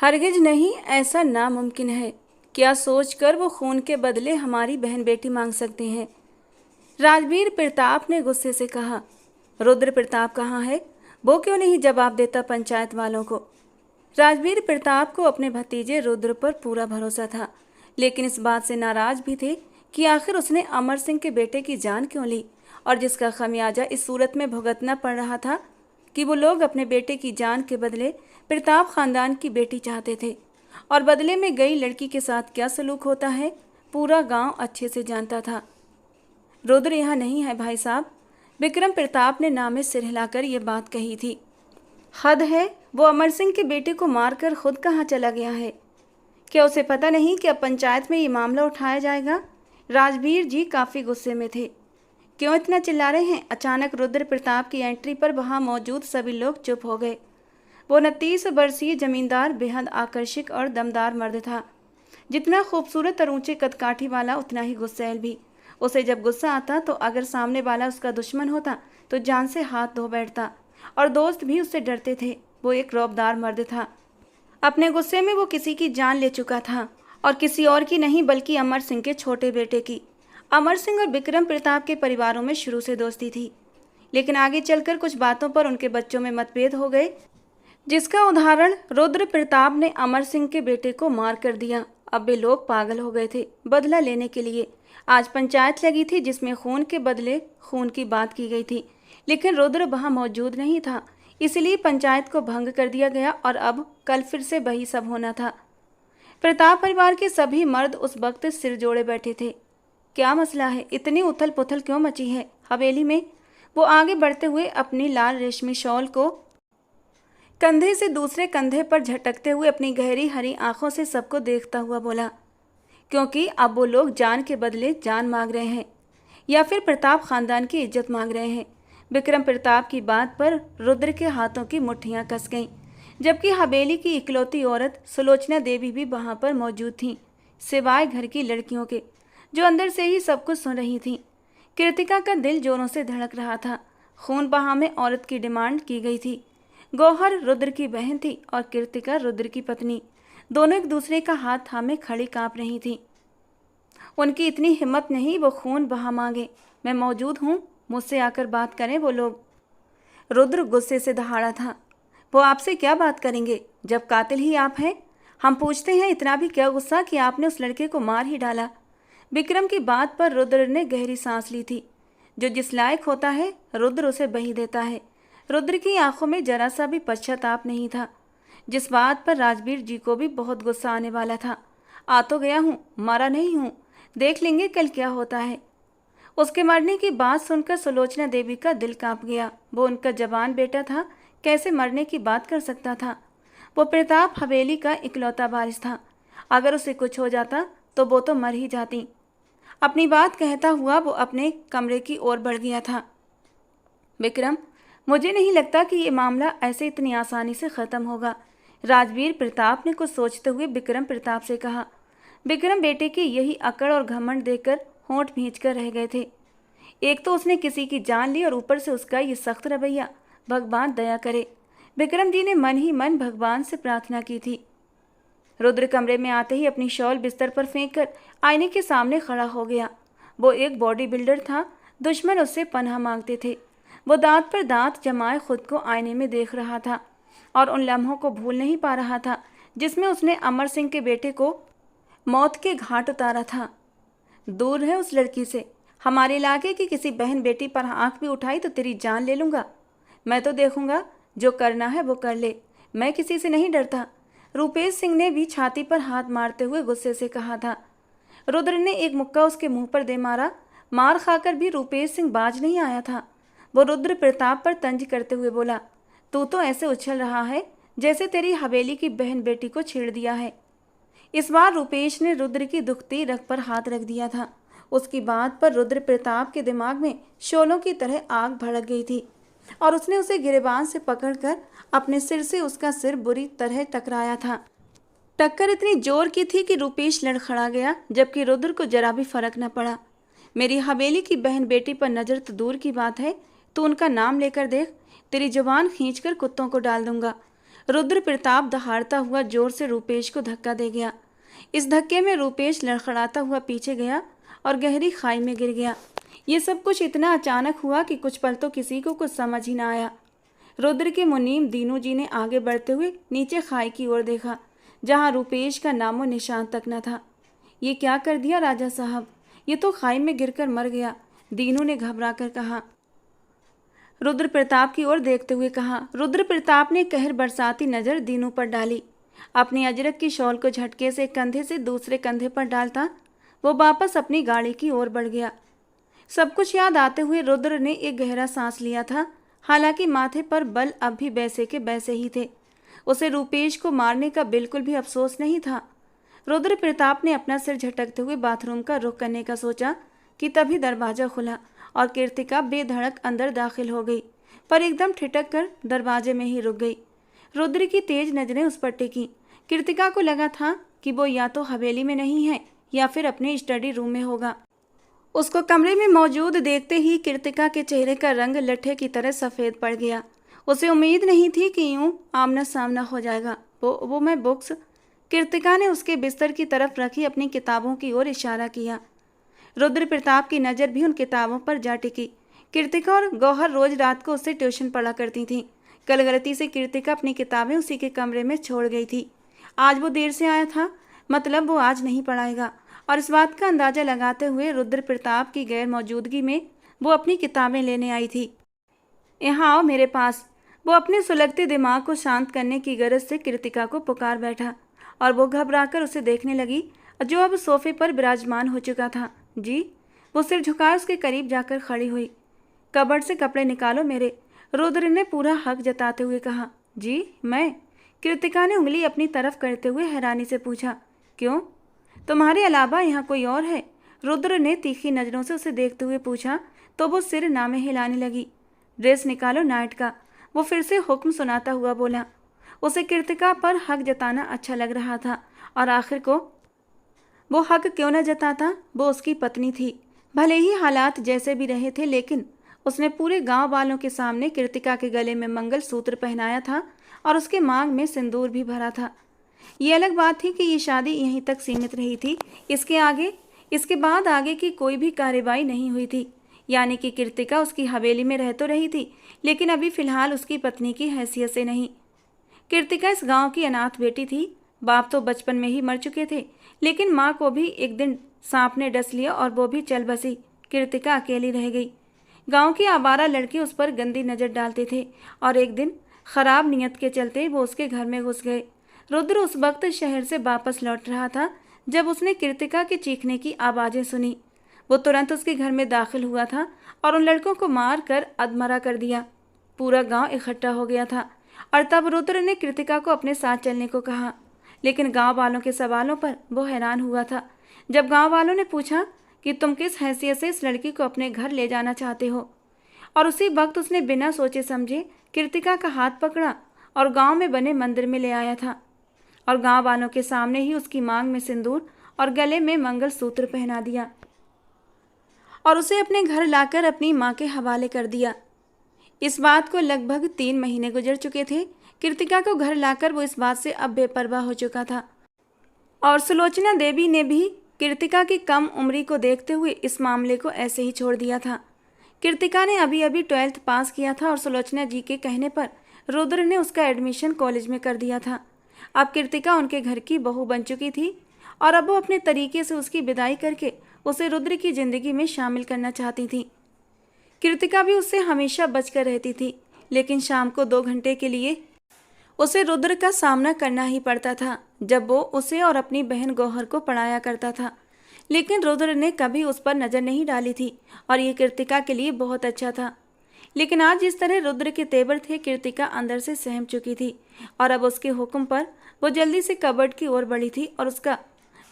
हरगिज नहीं, ऐसा नामुमकिन है। क्या सोचकर वो खून के बदले हमारी बहन बेटी मांग सकते हैं? राजवीर प्रताप ने गुस्से से कहा। रुद्र प्रताप कहाँ है? वो क्यों नहीं जवाब देता पंचायत वालों को? राजवीर प्रताप को अपने भतीजे रुद्र पर पूरा भरोसा था, लेकिन इस बात से नाराज भी थे कि आखिर उसने अमर सिंह के बेटे की जान क्यों ली, और जिसका खमियाजा इस सूरत में भुगतना पड़ रहा था कि वो लोग अपने बेटे की जान के बदले प्रताप खानदान की बेटी चाहते थे। और बदले में गई लड़की के साथ क्या सलूक होता है, पूरा गांव अच्छे से जानता था। रुद्र यहाँ नहीं है भाई साहब, विक्रम प्रताप ने नामे सिर हिलाकर ये बात कही थी। हद है, वो अमर सिंह के बेटे को मारकर खुद कहाँ चला गया है? क्या उसे पता नहीं कि अब पंचायत में ये मामला उठाया जाएगा? राजवीर जी काफ़ी गुस्से में थे। क्यों इतना चिल्ला रहे हैं? अचानक रुद्र प्रताप की एंट्री पर वहाँ मौजूद सभी लोग चुप हो गए। वो 29 वर्षीय जमींदार बेहद आकर्षक और दमदार मर्द था। जितना खूबसूरत और ऊंचे कदकाठी वाला, उतना ही गुस्सैल भी। उसे जब गुस्सा आता तो अगर सामने वाला उसका दुश्मन होता तो जान से हाथ धो बैठता, और दोस्त भी उससे डरते थे। वो एक रौबदार मर्द था। अपने गुस्से में वो किसी की जान ले चुका था, और किसी और की नहीं बल्कि अमर सिंह के छोटे बेटे की। अमर सिंह और विक्रम प्रताप के परिवारों में शुरू से दोस्ती थी, लेकिन आगे चलकर कुछ बातों पर उनके बच्चों में मतभेद हो गए, जिसका उदाहरण रुद्र प्रताप ने अमर सिंह के बेटे को मार कर दिया। अब वे लोग पागल हो गए थे बदला लेने के लिए। आज पंचायत लगी थी जिसमें खून के बदले खून की बात की गई थी, लेकिन रुद्र वहां मौजूद नहीं था, इसलिए पंचायत को भंग कर दिया गया और अब कल फिर से वही सब होना था। प्रताप परिवार के सभी मर्द उस वक्त सिर जोड़े बैठे थे। क्या मसला है? इतनी उथल पुथल क्यों मची है हवेली में? वो आगे बढ़ते हुए अपनी लाल रेशमी शॉल को कंधे से दूसरे कंधे पर झटकते हुए अपनी गहरी हरी आंखों से सबको देखता हुआ बोला, क्योंकि अब वो लोग जान के बदले जान मांग रहे हैं, या फिर प्रताप खानदान की इज्जत मांग रहे हैं। विक्रम प्रताप की बात पर रुद्र के हाथों की मुट्ठियां कस गईं, जबकि हवेली की इकलौती औरत सुलोचना देवी भी वहां पर मौजूद थीं, सिवाय घर की लड़कियों के, जो अंदर से ही सब कुछ सुन रही थीं। कृतिका का दिल जोरों से धड़क रहा था। खून बहा में औरत की डिमांड की गई थी। गौहर रुद्र की बहन थी और कृतिका रुद्र की पत्नी। दोनों एक दूसरे का हाथ थामे खड़ी कांप रही थी। उनकी इतनी हिम्मत नहीं वो खून बहा मांगे। मैं मौजूद हूँ, मुझसे आकर बात करें वो लोग। रुद्र गुस्से से दहाड़ा था। वो आपसे क्या बात करेंगे जब कातिल ही आप हैं? हम पूछते हैं, इतना भी क्या गुस्सा कि आपने उस लड़के को मार ही डाला? विक्रम की बात पर रुद्र ने गहरी सांस ली थी। जो जिस लायक होता है रुद्र उसे बही देता है। रुद्र की आंखों में जरा सा भी पश्चाताप नहीं था, जिस बात पर राजवीर जी को भी बहुत गुस्सा आने वाला था। आ तो गया हूँ, मारा नहीं हूँ, देख लेंगे कल क्या होता है। उसके मरने की बात सुनकर सुलोचना देवी का दिल कांप गया। वो उनका जवान बेटा था, कैसे मरने की बात कर सकता था? वो प्रताप हवेली का इकलौता वारिस था। अगर उसे कुछ हो जाता तो वो तो मर ही जाती। अपनी बात कहता हुआ वो अपने कमरे की ओर बढ़ गया था। विक्रम, मुझे नहीं लगता कि ये मामला ऐसे इतनी आसानी से ख़त्म होगा, राजवीर प्रताप ने कुछ सोचते हुए विक्रम प्रताप से कहा। विक्रम बेटे की यही अकड़ और घमंड देखकर होंठ भींच कर रह गए थे। एक तो उसने किसी की जान ली और ऊपर से उसका ये सख्त रवैया। भगवान दया करे। विक्रम जी ने मन ही मन भगवान से प्रार्थना की थी। रुद्र कमरे में आते ही अपनी शॉल बिस्तर पर फेंककर आईने के सामने खड़ा हो गया। वो एक बॉडी बिल्डर था, दुश्मन उससे पनाह मांगते थे। वो दांत पर दांत जमाए खुद को आईने में देख रहा था और उन लम्हों को भूल नहीं पा रहा था जिसमें उसने अमर सिंह के बेटे को मौत के घाट उतारा था। दूर रहे उस लड़की से। हमारे इलाके की किसी बहन बेटी पर आंख भी उठाई तो तेरी जान ले लूँगा। मैं तो देखूंगा, जो करना है वो कर ले, मैं किसी से नहीं डरता। रूपेश सिंह ने भी छाती पर हाथ मारते हुए गुस्से से कहा था। रुद्र ने एक मुक्का उसके मुंह पर दे मारा। मार खाकर भी रूपेश सिंह बाज नहीं आया था। वो रुद्र प्रताप पर तंज करते हुए बोला, तू तो ऐसे उछल रहा है जैसे तेरी हवेली की बहन बेटी को छेड़ दिया है। इस बार रूपेश ने रुद्र की दुखती रग पर हाथ रख दिया था। उसकी बात पर रुद्र प्रताप के दिमाग में शोलों की तरह आग भड़क गई थी और उसने उसे गिरेबान से पकड़कर अपने सिर से उसका सिर बुरी तरह टकराया था। टक्कर इतनी जोर की थी कि रूपेश लड़खड़ा गया, जबकि रुद्र को जरा भी फर्क न पड़ा। मेरी हवेली की बहन बेटी पर नजर तो दूर की बात है, तू उनका नाम लेकर देख, तेरी जुबान खींचकर कुत्तों को डाल दूंगा। रुद्र प्रताप दहाड़ता हुआ जोर से रूपेश को धक्का दे गया। इस धक्के में रूपेश लड़खड़ाता हुआ पीछे गया और गहरी खाई में गिर गया। ये सब कुछ इतना अचानक हुआ कि कुछ पल तो किसी को कुछ समझ ही ना आया। रुद्र के मुनीम दीनू जी ने आगे बढ़ते हुए नीचे खाई की ओर देखा, जहाँ रूपेश का नामो निशान तक न था। ये क्या कर दिया राजा साहब, ये तो खाई में गिरकर मर गया, दीनू ने घबरा कर कहा। रुद्र प्रताप की ओर देखते हुए कहा। रुद्र प्रताप ने कहर बरसाती नजर दीनू पर डाली। अपनी अजरक की शॉल को झटके से कंधे से दूसरे कंधे पर डालता वो वापस अपनी गाड़ी की ओर बढ़ गया। सब कुछ याद आते हुए रुद्र ने एक गहरा सांस लिया था। हालांकि माथे पर बल अब भी वैसे के वैसे ही थे। उसे रूपेश को मारने का बिल्कुल भी अफसोस नहीं था। रुद्र प्रताप ने अपना सिर झटकते हुए बाथरूम का रुख करने का सोचा कि तभी दरवाजा खुला और कीर्तिका बेधड़क अंदर दाखिल हो गई, पर एकदम ठिठक कर दरवाजे में ही रुक गई। रुद्र की तेज नजरें उस पर टिकी। कीर्तिका को लगा था कि वो या तो हवेली में नहीं है या फिर अपने स्टडी रूम में होगा। उसको कमरे में मौजूद देखते ही कीर्तिका के चेहरे का रंग लट्ठे की तरह सफ़ेद पड़ गया। उसे उम्मीद नहीं थी कि यूं आमना सामना हो जाएगा। वो मैं बुक्स। कीर्तिका ने उसके बिस्तर की तरफ रखी अपनी किताबों की ओर इशारा किया। रुद्र प्रताप की नज़र भी उन किताबों पर जा टिकी। कीर्तिका और गौहर रोज रात को उससे ट्यूशन पढ़ा करती थीं। कल गलती से कीर्तिका अपनी किताबें उसी के कमरे में छोड़ गई थी। आज वो देर से आया था, मतलब वो आज नहीं पढ़ाएगा। और इस बात का अंदाज़ा लगाते हुए रुद्र प्रताप की गैर मौजूदगी में वो अपनी किताबें लेने आई थी। यहाँ आओ मेरे पास। वो अपने सुलगते दिमाग को शांत करने की गरज से कीर्तिका को पुकार बैठा और वो घबराकर उसे देखने लगी, जो अब सोफे पर विराजमान हो चुका था। जी। वो सिर झुकाए उसके करीब जाकर खड़ी हुई। कबर्ड से कपड़े निकालो मेरे, रुद्र ने पूरा हक जताते हुए कहा। जी मैं? कीर्तिका ने उंगली अपनी तरफ करते हुए हैरानी से पूछा। क्यों, तुम्हारे अलावा यहाँ कोई और है? रुद्र ने तीखी नज़रों से उसे देखते हुए पूछा तो वो सिर नामे हिलाने लगी। ड्रेस निकालो नाइट का, वो फिर से हुक्म सुनाता हुआ बोला। उसे कीर्तिका पर हक जताना अच्छा लग रहा था और आखिर को वो हक क्यों न जताता, वो उसकी पत्नी थी। भले ही हालात जैसे भी रहे थे, लेकिन उसने पूरे गांव वालों के सामने कीर्तिका के गले में मंगलसूत्र पहनाया था और उसके मांग में सिंदूर भी भरा था। ये अलग बात थी कि ये शादी यहीं तक सीमित रही थी। इसके बाद आगे की कोई भी कार्रवाई नहीं हुई थी। यानी कि कीर्तिका उसकी हवेली में रह तो रही थी, लेकिन अभी फिलहाल उसकी पत्नी की हैसियत से नहीं। कीर्तिका इस गांव की अनाथ बेटी थी। बाप तो बचपन में ही मर चुके थे, लेकिन माँ को भी एक दिन सांप ने डस लिया और वो भी चल बसी। कीर्तिका अकेली रह गई। गांव के आवारा लड़के उस पर गंदी नज़र डालते थे और एक दिन खराब नियत के चलते वो उसके घर में घुस गए। रुद्र उस वक्त शहर से वापस लौट रहा था जब उसने कीर्तिका के चीखने की आवाज़ें सुनी। वो तुरंत उसके घर में दाखिल हुआ था और उन लड़कों को मार कर अधमरा कर दिया। पूरा गांव इकट्ठा हो गया था और तब रुद्र ने कीर्तिका को अपने साथ चलने को कहा, लेकिन गांव वालों के सवालों पर वो हैरान हुआ था। जब गांव वालों ने पूछा कि तुम किस हैसियत से इस लड़की को अपने घर ले जाना चाहते हो, और उसी वक्त उसने बिना सोचे समझे कीर्तिका का हाथ पकड़ा और गांव में बने मंदिर में ले आया था और गांव वालों के सामने ही उसकी मांग में सिंदूर और गले में मंगलसूत्र पहना दिया और उसे अपने घर लाकर अपनी माँ के हवाले कर दिया। इस बात को लगभग 3 महीने गुजर चुके थे। कीर्तिका को घर लाकर वो इस बात से अब बेपरवाह हो चुका था और सुलोचना देवी ने भी कीर्तिका की कम उम्री को देखते हुए इस मामले को ऐसे ही छोड़ दिया था। कीर्तिका ने अभी अभी 12th पास किया था और सुलोचना जी के कहने पर रुद्र ने उसका एडमिशन कॉलेज में कर दिया था। अब कीर्तिका उनके घर की बहू बन चुकी थी और अब वो अपने तरीके से उसकी विदाई करके उसे रुद्र की ज़िंदगी में शामिल करना चाहती थी। कीर्तिका भी उससे हमेशा बचकर रहती थी, लेकिन शाम को 2 घंटे के लिए उसे रुद्र का सामना करना ही पड़ता था, जब वो उसे और अपनी बहन गौहर को पढ़ाया करता था। लेकिन रुद्र ने कभी उस पर नज़र नहीं डाली थी और ये कीर्तिका के लिए बहुत अच्छा था। लेकिन आज जिस तरह रुद्र के तेवर थे, कीर्तिका अंदर से सहम चुकी थी और अब उसके हुक्म पर वो जल्दी से कबर्ड की ओर बढ़ी थी और उसका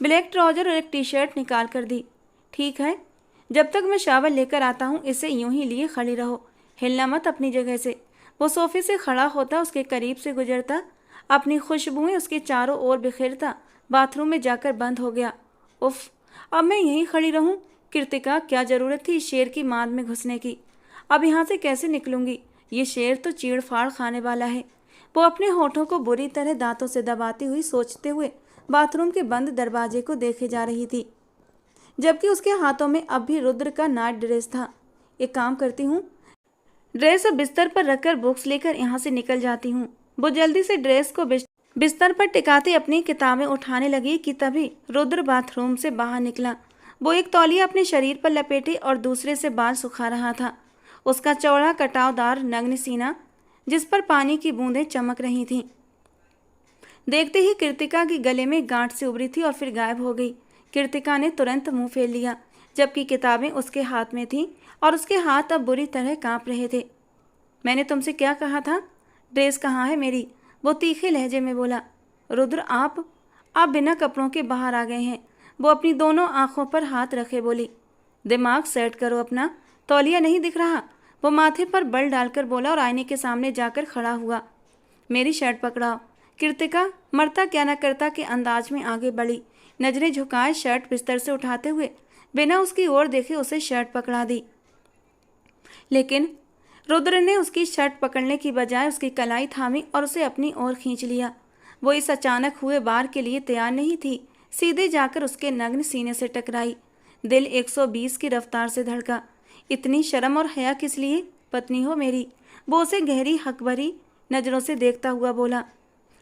ब्लैक ट्राउज़र और एक टी-शर्ट निकाल कर दी। ठीक है, जब तक मैं शावर लेकर आता हूँ इसे यूं ही लिए खड़ी रहो, हिलना मत अपनी जगह से। वो सोफे से खड़ा होता, उसके करीब से गुजरता, अपनी खुशबुएं उसके चारों ओर बिखेरता, बाथरूम में जाकर बंद हो गया। उफ, अब मैं यहीं खड़ी रहूं? कीर्तिका, क्या ज़रूरत थी इस शेर की मांद में घुसने की? अब यहाँ से कैसे निकलूंगी? ये शेर तो चीड़ फाड़ खाने वाला है। वो अपने होठों को बुरी तरह दांतों से दबाती हुई सोचते हुए बाथरूम के बंद दरवाजे को देखे जा रही थी, जबकि उसके हाथों में अब भी रुद्र का नाइट ड्रेस था। एक काम करती हूँ, ड्रेस बिस्तर पर रखकर बुक्स लेकर यहाँ से निकल जाती हूँ। वो जल्दी से ड्रेस को बिस्तर पर टिकाते अपनी किताबें उठाने लगी कि तभी रुद्र बाथरूम से बाहर निकला। वो एक तौलिया अपने शरीर पर लपेटे और दूसरे से बाल सुखा रहा था। उसका चौड़ा कटावदार नग्न सीना, जिस पर पानी की बूंदें चमक रही थीं, देखते ही कृतिका की गले में गांठ से उभरी थी और फिर गायब हो गई। कृतिका ने तुरंत मुंह फेर लिया, जबकि किताबें उसके हाथ में थीं और उसके हाथ अब बुरी तरह कांप रहे थे। मैंने तुमसे क्या कहा था? ड्रेस कहाँ है मेरी? वो तीखे लहजे में बोला। रुद्र, आप बिना कपड़ों के बाहर आ गए हैं। वो अपनी दोनों आंखों पर हाथ रखे बोली। दिमाग सेट करो अपना, तौलिया नहीं दिख रहा? वो माथे पर बल डालकर बोला और आईने के सामने जाकर खड़ा हुआ। मेरी शर्ट पकड़ाओ। कृतिका मरता क्या न करता के अंदाज में आगे बढ़ी, नजरें झुकाए शर्ट बिस्तर से उठाते हुए बिना उसकी ओर देखे उसे शर्ट पकड़ा दी। लेकिन रुद्र ने उसकी शर्ट पकड़ने की बजाय उसकी कलाई थामी और उसे अपनी ओर खींच लिया। वो इस अचानक हुए वार के लिए तैयार नहीं थी। सीधे जाकर उसके नग्न सीने से टकराई। दिल 120 की रफ्तार से धड़का। इतनी शर्म और हया किस लिए? पत्नी हो मेरी। वो उसे गहरी हकभरी नजरों से देखता हुआ बोला।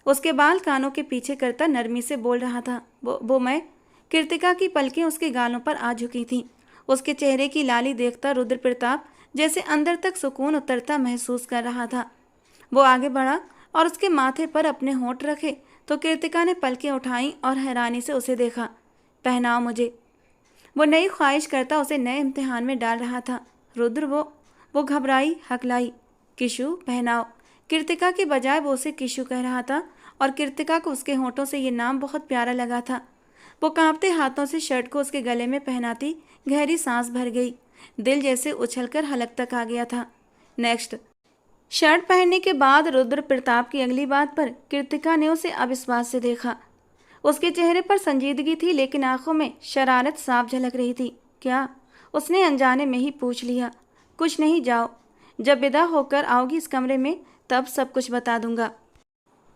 उसके बाल कानों के पीछे करता नरमी से बोल रहा था। वो मैं। कृतिका की पलकें उसके गालों पर आ झुकी थीं। उसके चेहरे की लाली देखता रुद्र प्रताप जैसे अंदर तक सुकून उतरता महसूस कर रहा था। वो आगे बढ़ा और उसके माथे पर अपने होंठ रखे तो कृतिका ने पलकें उठाई और हैरानी से उसे देखा। पहनाओ मुझे। वो नई ख्वाहिश करता उसे नए इम्तिहान में डाल रहा था। रुद्र, वो घबराई, हकलाई। किशु, पहनाओ। कृतिका के बजाय वो उसे किशु कह रहा था और कृतिका को उसके होंठों से ये नाम बहुत प्यारा लगा था। वो कांपते हाथों से शर्ट को उसके गले में पहनाती गहरी सांस भर गई। दिल जैसे उछलकर हलक तक आ गया था। नेक्स्ट। शर्ट पहनने के बाद रुद्र प्रताप की अगली बात पर कृतिका ने उसे अविश्वास से देखा। उसके चेहरे पर संजीदगी थी, लेकिन आंखों में शरारत साफ झलक रही थी। क्या? उसने अनजाने में ही पूछ लिया। कुछ नहीं, जाओ। जब विदा होकर आओगी इस कमरे में तब सब कुछ बता दूंगा।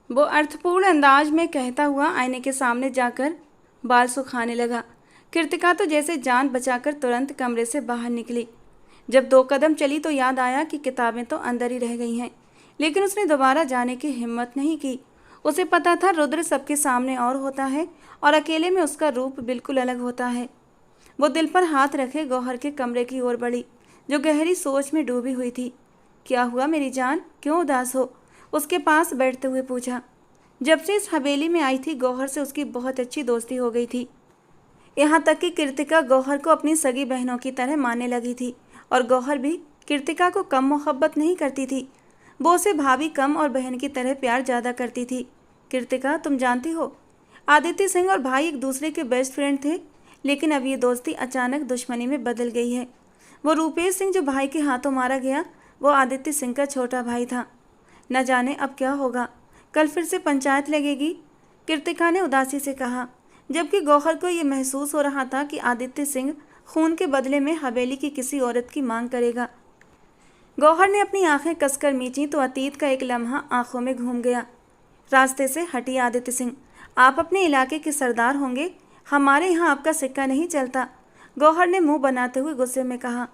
वो अर्थपूर्ण अंदाज में कहता हुआ आईने के सामने जाकर बाल सुखाने लगा। कृतिका तो जैसे जान बचाकर तुरंत कमरे से बाहर निकली। जब 2 कदम चली तो याद आया कि किताबें तो अंदर ही रह गई हैं, लेकिन उसने दोबारा जाने की हिम्मत नहीं की। उसे पता था रुद्र सबके सामने और होता है और अकेले में उसका रूप बिल्कुल अलग होता है। वो दिल पर हाथ रखे गौहर के कमरे की ओर बढ़ी, जो गहरी सोच में डूबी हुई थी। क्या हुआ मेरी जान, क्यों उदास हो? उसके पास बैठते हुए पूछा। जब से इस हवेली में आई थी गौहर से उसकी बहुत अच्छी दोस्ती हो गई थी। यहाँ तक कि कृतिका गौहर को अपनी सगी बहनों की तरह मानने लगी थी और गौहर भी कृतिका को कम मोहब्बत नहीं करती थी। वो उसे भाभी कम और बहन की तरह प्यार ज़्यादा करती थी। कृतिका, तुम जानती हो, आदित्य सिंह और भाई एक दूसरे के बेस्ट फ्रेंड थे, लेकिन अब ये दोस्ती अचानक दुश्मनी में बदल गई है। वो रूपेश सिंह जो भाई के हाथों मारा गया, वो आदित्य सिंह का छोटा भाई था। न जाने अब क्या होगा, कल फिर से पंचायत लगेगी, कृतिका ने उदासी से कहा, जबकि गौहर को ये महसूस हो रहा था कि आदित्य सिंह खून के बदले में हवेली की किसी औरत की मांग करेगा। गौहर ने अपनी आंखें कसकर मींची तो अतीत का एक लम्हा आंखों में घूम गया। रास्ते से हटी आदित्य सिंह। आप अपने इलाके के सरदार होंगे, हमारे यहाँ आपका सिक्का नहीं चलता। गौहर ने मुंह बनाते हुए गुस्से में कहा।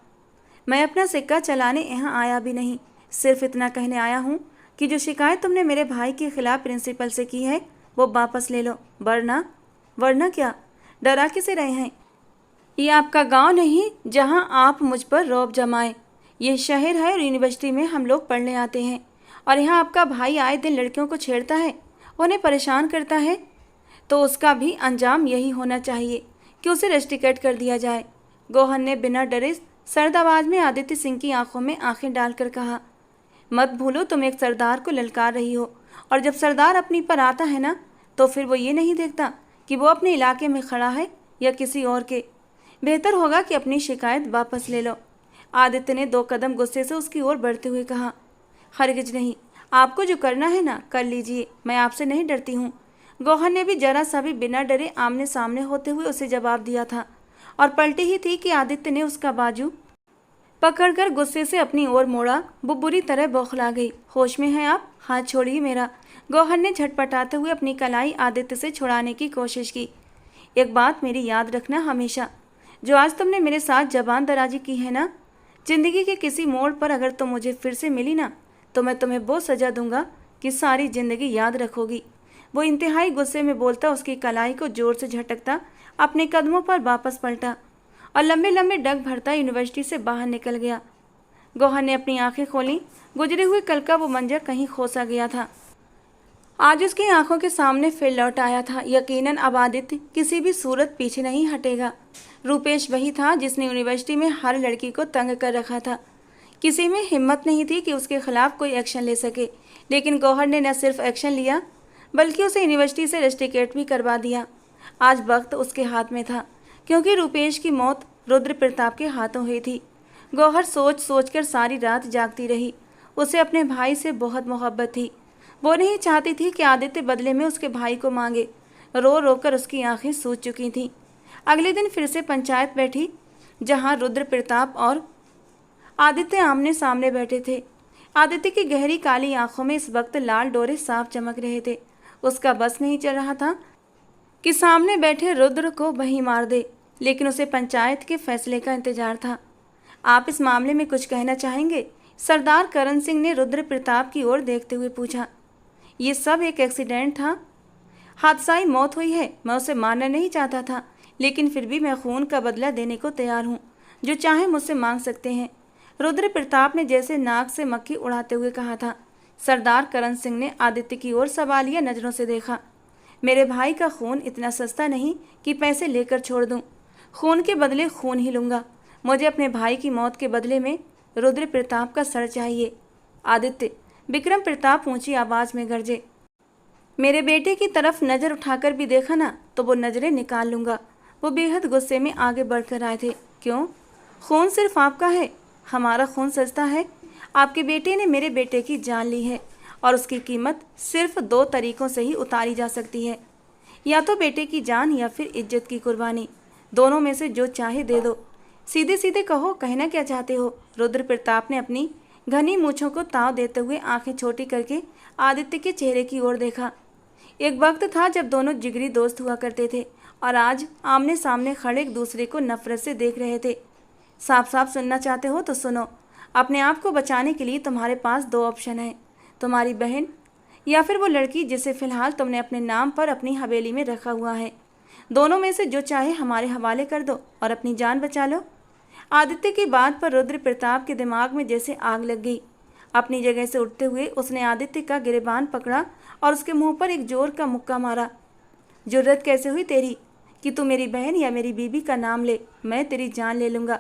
मैं अपना सिक्का चलाने यहाँ आया भी नहीं, सिर्फ इतना कहने आया हूँ कि जो शिकायत तुमने मेरे भाई के खिलाफ प्रिंसिपल से की है वो वापस ले लो, वरना क्या? डरा किसे रहे हैं? ये आपका गांव नहीं जहां आप मुझ पर रौब जमाएं। ये शहर है और यूनिवर्सिटी में हम लोग पढ़ने आते हैं, और यहाँ आपका भाई आए दिन लड़कियों को छेड़ता है, उन्हें परेशान करता है, तो उसका भी अंजाम यही होना चाहिए कि उसे रस्टिकेट कर दिया जाए। गौहर ने बिना डरे सर्द आवाज में आदित्य सिंह की आंखों में आंखें डालकर कहा। मत भूलो तुम एक सरदार को ललकार रही हो, और जब सरदार अपनी पर आता है ना, तो फिर वो ये नहीं देखता कि वो अपने इलाके में खड़ा है या किसी और के। बेहतर होगा कि अपनी शिकायत वापस ले लो। आदित्य ने 2 कदम गुस्से से उसकी ओर बढ़ते हुए कहा। हरगिज नहीं, आपको जो करना है ना कर लीजिए, मैं आपसे नहीं डरती हूँ। गौहर ने भी जरा सा भी बिना डरे आमने सामने होते हुए उसे जवाब दिया था, और पलटी ही थी कि आदित्य ने उसका बाजू पकड़कर गुस्से से अपनी ओर मोड़ा। वो बुरी तरह बौखला गई। होश में हैं आप? हाथ छोड़िए मेरा। गौहर ने झटपटाते हुए अपनी कलाई आदित्य से छुड़ाने की कोशिश की। एक बात मेरी याद रखना हमेशा, जो आज तुमने मेरे साथ जबान दराजी की है ना, जिंदगी के किसी मोड़ पर अगर तुम मुझे फिर से मिली ना, तो मैं तुम्हें वो सजा दूंगा कि सारी जिंदगी याद रखोगी। वो इंतहाई गुस्से में बोलता उसकी कलाई को जोर से झटकता अपने कदमों पर वापस पलटा और लंबे लंबे डग भरता यूनिवर्सिटी से बाहर निकल गया। गौहर ने अपनी आंखें खोलीं। गुजरे हुए कल का वो मंजर कहीं खो सा गया था, आज उसकी आंखों के सामने फिर लौट आया था। यकीनन अब आदित्य किसी भी सूरत पीछे नहीं हटेगा। रूपेश वही था जिसने यूनिवर्सिटी में हर लड़की को तंग कर रखा था। किसी में हिम्मत नहीं थी कि उसके खिलाफ कोई एक्शन ले सके, लेकिन गौहर ने न सिर्फ एक्शन लिया बल्कि उसे यूनिवर्सिटी से रस्टिकेट भी करवा दिया। आज वक्त उसके हाथ में था, क्योंकि रूपेश की मौत रुद्र प्रताप के हाथों हुई थी। गौहर सोच सोच कर सारी रात जागती रही। उसे अपने भाई से बहुत मोहब्बत थी। वो नहीं चाहती थी कि आदित्य बदले में उसके भाई को मांगे। रो रो कर उसकी आंखें सूज चुकी थीं। अगले दिन फिर से पंचायत बैठी, जहां रुद्र प्रताप और आदित्य आमने सामने बैठे थे। आदित्य की गहरी काली आंखों में इस वक्त लाल डोरे साफ चमक रहे थे। उसका बस नहीं चल रहा था कि सामने बैठे रुद्र को वहीं मार दे, लेकिन उसे पंचायत के फैसले का इंतजार था। आप इस मामले में कुछ कहना चाहेंगे? सरदार करण सिंह ने रुद्र प्रताप की ओर देखते हुए पूछा। ये सब एक एक्सीडेंट था, हादसाई मौत हुई है। मैं उसे मारना नहीं चाहता था, लेकिन फिर भी मैं खून का बदला देने को तैयार हूँ। जो चाहे मुझसे मांग सकते हैं। रुद्र प्रताप ने जैसे नाक से मक्खी उड़ाते हुए कहा था। सरदार करण सिंह ने आदित्य की ओर सवालिया नजरों से देखा। मेरे भाई का खून इतना सस्ता नहीं कि पैसे लेकर छोड़ दूं। खून के बदले खून ही लूंगा। मुझे अपने भाई की मौत के बदले में रुद्र प्रताप का सर चाहिए। आदित्य, विक्रम प्रताप ऊंची आवाज में गरजे। मेरे बेटे की तरफ नजर उठाकर भी देखा ना तो वो नजरें निकाल लूंगा। वो बेहद गुस्से में आगे बढ़कर आए थे। क्यों? खून सिर्फ आपका है, हमारा खून सस्ता है। आपके बेटे ने मेरे बेटे की जान ली है और उसकी कीमत सिर्फ 2 तरीकों से ही उतारी जा सकती है, या तो बेटे की जान या फिर इज्जत की कुर्बानी। दोनों में से जो चाहे दे दो। सीधे सीधे कहो, कहना क्या चाहते हो? रुद्र प्रताप ने अपनी घनी मूंछों को ताव देते हुए आंखें छोटी करके आदित्य के चेहरे की ओर देखा। एक वक्त था जब दोनों जिगरी दोस्त हुआ करते थे और आज आमने सामने खड़े एक दूसरे को नफरत से देख रहे थे। साफ साफ सुनना चाहते हो तो सुनो। अपने आप को बचाने के लिए तुम्हारे पास 2 ऑप्शन हैं, तुम्हारी बहन या फिर वो लड़की जिसे फिलहाल तुमने अपने नाम पर अपनी हवेली में रखा हुआ है। दोनों में से जो चाहे हमारे हवाले कर दो और अपनी जान बचा लो। आदित्य की बात पर रुद्र प्रताप के दिमाग में जैसे आग लग गई। अपनी जगह से उठते हुए उसने आदित्य का गिरेबान पकड़ा और उसके मुंह पर एक जोर का मुक्का मारा। जुर्रत कैसे हुई तेरी कि तू मेरी बहन या मेरी बीबी का नाम ले? मैं तेरी जान ले लूँगा।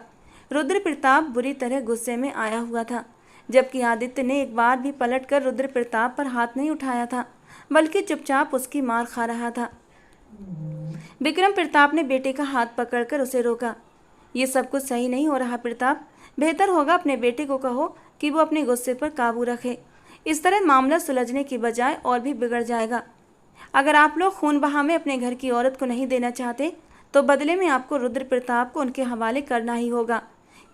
रुद्र प्रताप बुरी तरह गुस्से में आया हुआ था, जबकि आदित्य ने एक बार भी पलटकर रुद्र प्रताप पर हाथ नहीं उठाया था, बल्कि चुपचाप उसकी मार खा रहा था। विक्रम प्रताप ने बेटे का हाथ पकड़कर उसे रोका। ये सब कुछ सही नहीं हो रहा प्रताप। बेहतर होगा अपने बेटे को कहो कि वो अपने गुस्से पर काबू रखे। इस तरह मामला सुलझने की बजाय और भी बिगड़ जाएगा। अगर आप लोग खून बहा में अपने घर की औरत को नहीं देना चाहते तो बदले में आपको रुद्र प्रताप को उनके हवाले करना ही होगा,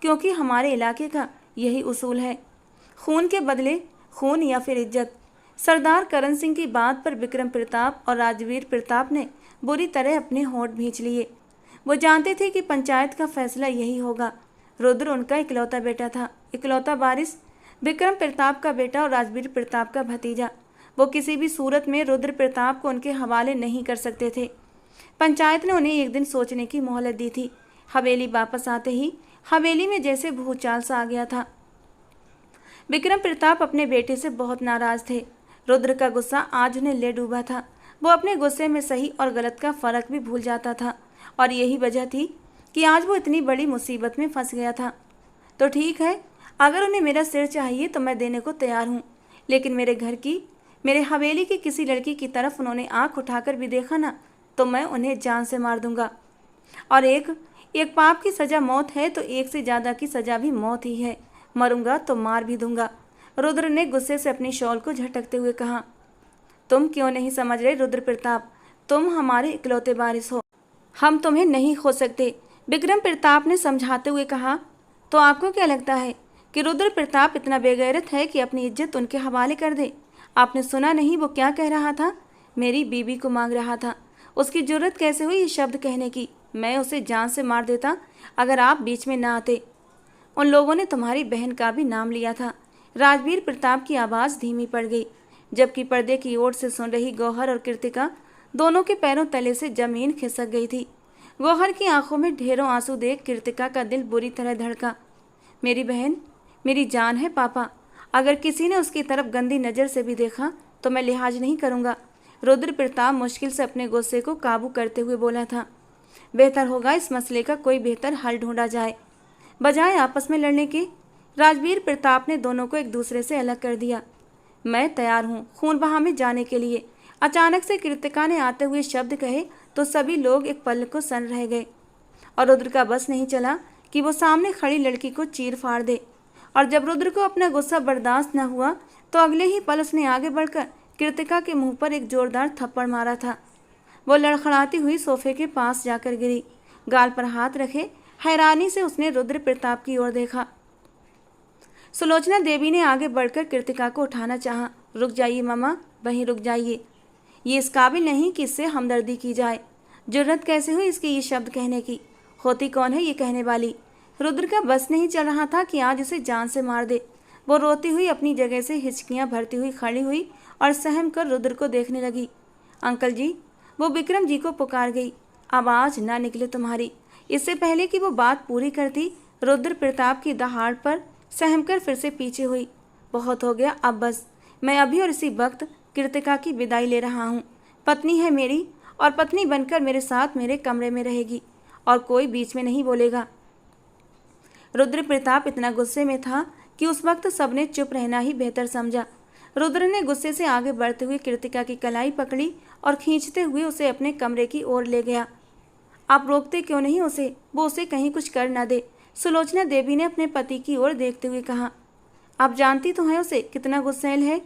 क्योंकि हमारे इलाके का यही उसूल है, खून के बदले खून या फिर इज्जत। सरदार करण सिंह की बात पर विक्रम प्रताप और राजवीर प्रताप ने बुरी तरह अपने होंठ भींच लिए। वो जानते थे कि पंचायत का फैसला यही होगा। रुद्र उनका इकलौता बेटा था, इकलौता वारिस, विक्रम प्रताप का बेटा और राजवीर प्रताप का भतीजा। वो किसी भी सूरत में रुद्र प्रताप को उनके हवाले नहीं कर सकते थे। पंचायत ने उन्हें एक दिन सोचने की मोहलत दी थी। हवेली वापस आते ही हवेली में जैसे भूचाल सा आ गया था। विक्रम प्रताप अपने बेटे से बहुत नाराज थे। रुद्र का गुस्सा आज उन्हें ले डूबा था। वो अपने गुस्से में सही और गलत का फर्क भी भूल जाता था, और यही वजह थी कि आज वो इतनी बड़ी मुसीबत में फंस गया था। तो ठीक है, अगर उन्हें मेरा सिर चाहिए तो मैं देने को तैयार हूँ, लेकिन मेरे घर की, मेरे हवेली की किसी लड़की की तरफ उन्होंने आंख उठाकर भी देखा ना तो मैं उन्हें जान से मार दूंगा। और एक पाप की सज़ा मौत है तो एक से ज़्यादा की सज़ा भी मौत ही है। मरूंगा तो मार भी दूंगा। रुद्र ने गुस्से से अपनी शॉल को झटकते हुए कहा। तुम क्यों नहीं समझ रहे रुद्र प्रताप? तुम हमारे इकलौते वारिस हो, हम तुम्हें नहीं खो सकते। विक्रम प्रताप ने समझाते हुए कहा। तो आपको क्या लगता है कि रुद्र प्रताप इतना बेगैरत है कि अपनी इज्जत उनके हवाले कर दे? आपने सुना नहीं वो क्या कह रहा था? मेरी बीबी को मांग रहा था। उसकी जरूरत कैसे हुई ये शब्द कहने की? मैं उसे जान से मार देता अगर आप बीच में ना आते। उन लोगों ने तुम्हारी बहन का भी नाम लिया था। राजवीर प्रताप की आवाज़ धीमी पड़ गई, जबकि पर्दे की ओर से सुन रही गौहर और कृतिका दोनों के पैरों तले से जमीन खिसक गई थी। गौहर की आंखों में ढेरों आंसू देख कृतिका का दिल बुरी तरह धड़का। मेरी बहन मेरी जान है पापा, अगर किसी ने उसकी तरफ गंदी नज़र से भी देखा तो मैं लिहाज नहीं करूँगा। रुद्र प्रताप मुश्किल से अपने गुस्से को काबू करते हुए बोला था। बेहतर होगा इस मसले का कोई बेहतर हल ढूंढा जाए, बजाय आपस में लड़ने के। राजवीर प्रताप ने दोनों को एक दूसरे से अलग कर दिया। मैं तैयार हूँ खून बहा में जाने के लिए। अचानक से कृतिका ने आते हुए शब्द कहे तो सभी लोग एक पल को सन रह गए, और रुद्र का बस नहीं चला कि वो सामने खड़ी लड़की को चीर फाड़ दे। और जब रुद्र को अपना गुस्सा बर्दाश्त न हुआ तो अगले ही पल उसने आगे बढ़कर कृतिका के मुंह पर एक जोरदार थप्पड़ मारा था। वो लड़खड़ाती हुई सोफे के पास जाकर गिरी। गाल पर हाथ रखे हैरानी से उसने रुद्र प्रताप की ओर देखा। सुलोचना देवी ने आगे बढ़कर कृतिका को उठाना चाहा। रुक जाइए मामा, वहीं रुक जाइए। ये इस काबिल नहीं कि इससे हमदर्दी की जाए। जुर्रत कैसे हुई इसकी ये शब्द कहने की? होती कौन है ये कहने वाली? रुद्र का बस नहीं चल रहा था कि आज उसे जान से मार दे। वो रोती हुई अपनी जगह से हिचकियां भरती हुई खड़ी हुई और सहम कर रुद्र को देखने लगी। अंकल जी, वो विक्रम जी को पुकार गई। आवाज़ ना निकले तुम्हारी। इससे पहले कि वो बात पूरी करती, रुद्र प्रताप की दहाड़ पर सहमकर फिर से पीछे हुई। बहुत हो गया, अब बस। मैं अभी और इसी वक्त कृतिका की विदाई ले रहा हूँ। पत्नी है मेरी, और पत्नी बनकर मेरे साथ मेरे कमरे में रहेगी, और कोई बीच में नहीं बोलेगा। रुद्र प्रताप इतना गुस्से में था कि उस वक्त सबने चुप रहना ही बेहतर समझा। रुद्र ने गुस्से से आगे बढ़ते हुए कृतिका की कलाई पकड़ी और खींचते हुए उसे अपने कमरे की ओर ले गया। आप रोकते क्यों नहीं उसे? वो उसे कहीं कुछ कर न दे। सुलोचना देवी ने अपने पति की ओर देखते हुए कहा। आप जानती तो हैं उसे कितना गुस्सैल है।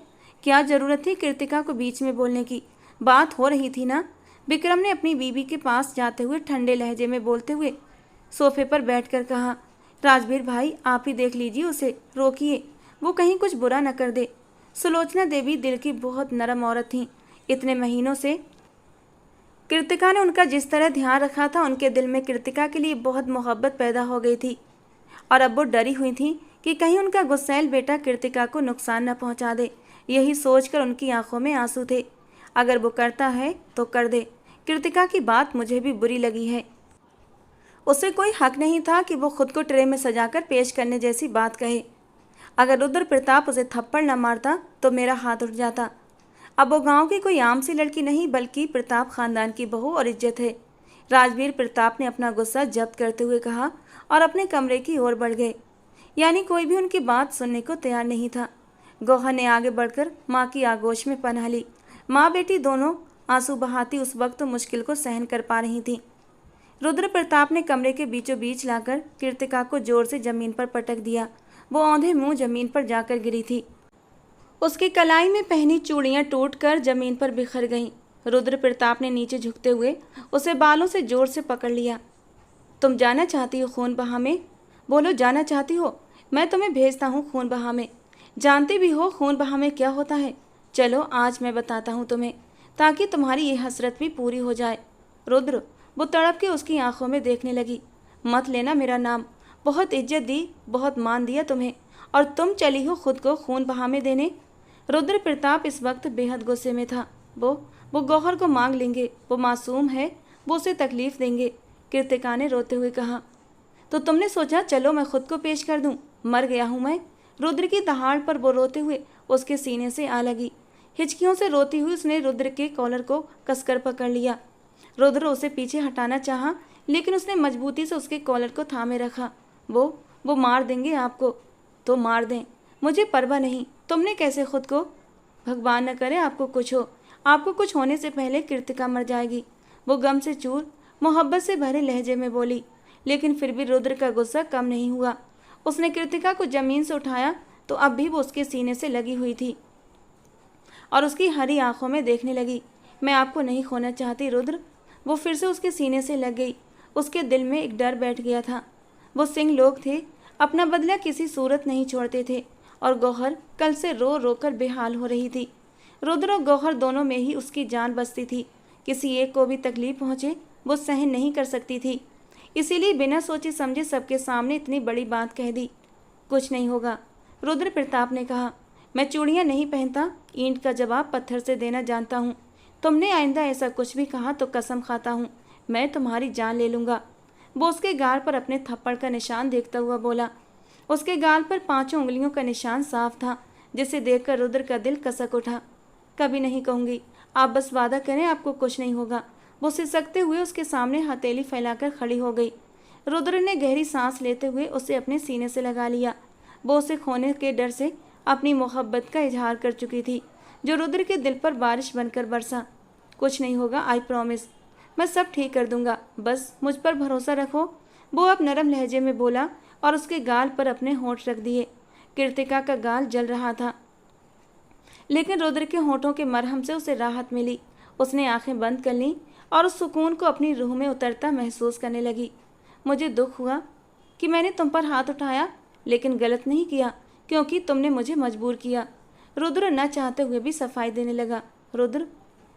क्या जरूरत थी कृतिका को बीच में बोलने की? बात हो रही थी ना। विक्रम ने अपनी बीवी के पास जाते हुए ठंडे लहजे में बोलते हुए सोफे पर बैठकर कहा। राजवीर भाई, आप ही देख लीजिए उसे, रोकिए, वो कहीं कुछ बुरा न कर दे। सुलोचना देवी दिल की बहुत नरम औरत थीं। इतने महीनों से कृतिका ने उनका जिस तरह ध्यान रखा था, उनके दिल में कृतिका के लिए बहुत मोहब्बत पैदा हो गई थी। और अब वो डरी हुई थी कि कहीं उनका गुस्सैल बेटा कृतिका को नुकसान न पहुंचा दे। यही सोचकर उनकी आंखों में आंसू थे। अगर वो करता है तो कर दे। कृतिका की बात मुझे भी बुरी लगी है। उसे कोई हक नहीं था कि वो खुद को ट्रे में सजाकर पेश करने जैसी बात कहे। अगर रुद्र प्रताप उसे थप्पड़ न मारता तो मेरा हाथ उठ जाता। अब वो गांव की कोई आम सी लड़की नहीं, बल्कि प्रताप खानदान की बहू और इज्जत है। राजवीर प्रताप ने अपना गुस्सा जब्त करते हुए कहा और अपने कमरे की ओर बढ़ गए। यानी कोई भी उनकी बात सुनने को तैयार नहीं था। गौहर ने आगे बढ़कर माँ की आगोश में पनाह ली। माँ बेटी दोनों आंसू बहाती उस वक्त मुश्किल को सहन कर पा रही थीं। रुद्र प्रताप ने कमरे के बीचों बीच लाकर कृतिका को जोर से जमीन पर पटक दिया। वो औंधे मुंह जमीन पर जाकर गिरी थी। उसकी कलाई में पहनी चूड़ियां टूटकर जमीन पर बिखर गईं। रुद्र प्रताप ने नीचे झुकते हुए उसे बालों से जोर से पकड़ लिया। तुम जाना चाहती हो खून बहा में? बोलो, जाना चाहती हो? मैं तुम्हें भेजता हूँ खून बहा में। जानती भी हो खून बहा में क्या होता है? चलो आज मैं बताता हूँ तुम्हें, ताकि तुम्हारी ये हसरत भी पूरी हो जाए। रुद्र, वो तड़प के उसकी आंखों में देखने लगी। मत लेना मेरा नाम। बहुत इज्जत दी, बहुत मान दिया तुम्हें, और तुम चली हो खुद को खून बहा में देने। रुद्र प्रताप इस वक्त बेहद गुस्से में था। वो गौहर को मांग लेंगे। वो मासूम है, वो उसे तकलीफ देंगे। कृतिका ने रोते हुए कहा। तो तुमने सोचा चलो मैं खुद को पेश कर दूं? मर गया हूं मैं। रुद्र की दहाड़ पर वो रोते हुए उसके सीने से आ लगी। हिचकियों से रोती हुई उसने रुद्र के कॉलर को कसकर पकड़ लिया। रुद्र उसे पीछे हटाना चाहा, लेकिन उसने मजबूती से उसके कॉलर को थामे रखा। वो मार देंगे आपको। तो मार दें, मुझे परवाह नहीं। तुमने कैसे खुद को? भगवान न करे आपको कुछ हो। आपको कुछ होने से पहले कृतिका मर जाएगी। वो गम से चूर मोहब्बत से भरे लहजे में बोली। लेकिन फिर भी रुद्र का गुस्सा कम नहीं हुआ। उसने कृतिका को जमीन से उठाया तो अब भी वो उसके सीने से लगी हुई थी और उसकी हरी आंखों में देखने लगी। मैं आपको नहीं खोना चाहती रुद्र। वो फिर से उसके सीने से लग गई। उसके दिल में एक डर बैठ गया था। वो सिंह लोग थे, अपना बदला किसी सूरत नहीं छोड़ते थे और गौहर कल से रो रो कर बेहाल हो रही थी। रुद्र और गौहर दोनों में ही उसकी जान बसती थी। किसी एक को भी तकलीफ पहुंचे वो सहन नहीं कर सकती थी, इसीलिए बिना सोचे समझे सबके सामने इतनी बड़ी बात कह दी। कुछ नहीं होगा, रुद्र प्रताप ने कहा। मैं चूड़ियाँ नहीं पहनता, ईंट का जवाब पत्थर से देना जानता हूँ। तुमने आइंदा ऐसा कुछ भी कहा तो कसम खाता हूँ मैं तुम्हारी जान ले लूँगा। वो उसके गाल पर अपने थप्पड़ का निशान देखता हुआ बोला। उसके गाल पर 5 उंगलियों का निशान साफ था, जिसे देखकर रुद्र का दिल कसक उठा। कभी नहीं कहूँगी, आप बस वादा करें आपको कुछ नहीं होगा। वो सिसकते हुए उसके सामने हथेली फैलाकर खड़ी हो गई। रुद्र ने गहरी सांस लेते हुए उसे अपने सीने से लगा लिया। वो उसे खोने के डर से अपनी मोहब्बत का इजहार कर चुकी थी, जो रुद्र के दिल पर बारिश बनकर बरसा। कुछ नहीं होगा, आई प्रॉमिस, मैं सब ठीक कर दूंगा, बस मुझ पर भरोसा रखो। वो अब नरम लहजे में बोला और उसके गाल पर अपने होंठ रख दिए। कृतिका का गाल जल रहा था, लेकिन रुद्र के होंठों के मरहम से उसे राहत मिली। उसने आंखें बंद कर लीं और उस सुकून को अपनी रूह में उतरता महसूस करने लगी। मुझे दुख हुआ कि मैंने तुम पर हाथ उठाया, लेकिन गलत नहीं किया, क्योंकि तुमने मुझे मजबूर किया। रुद्र न चाहते हुए भी सफाई देने लगा। रुद्र,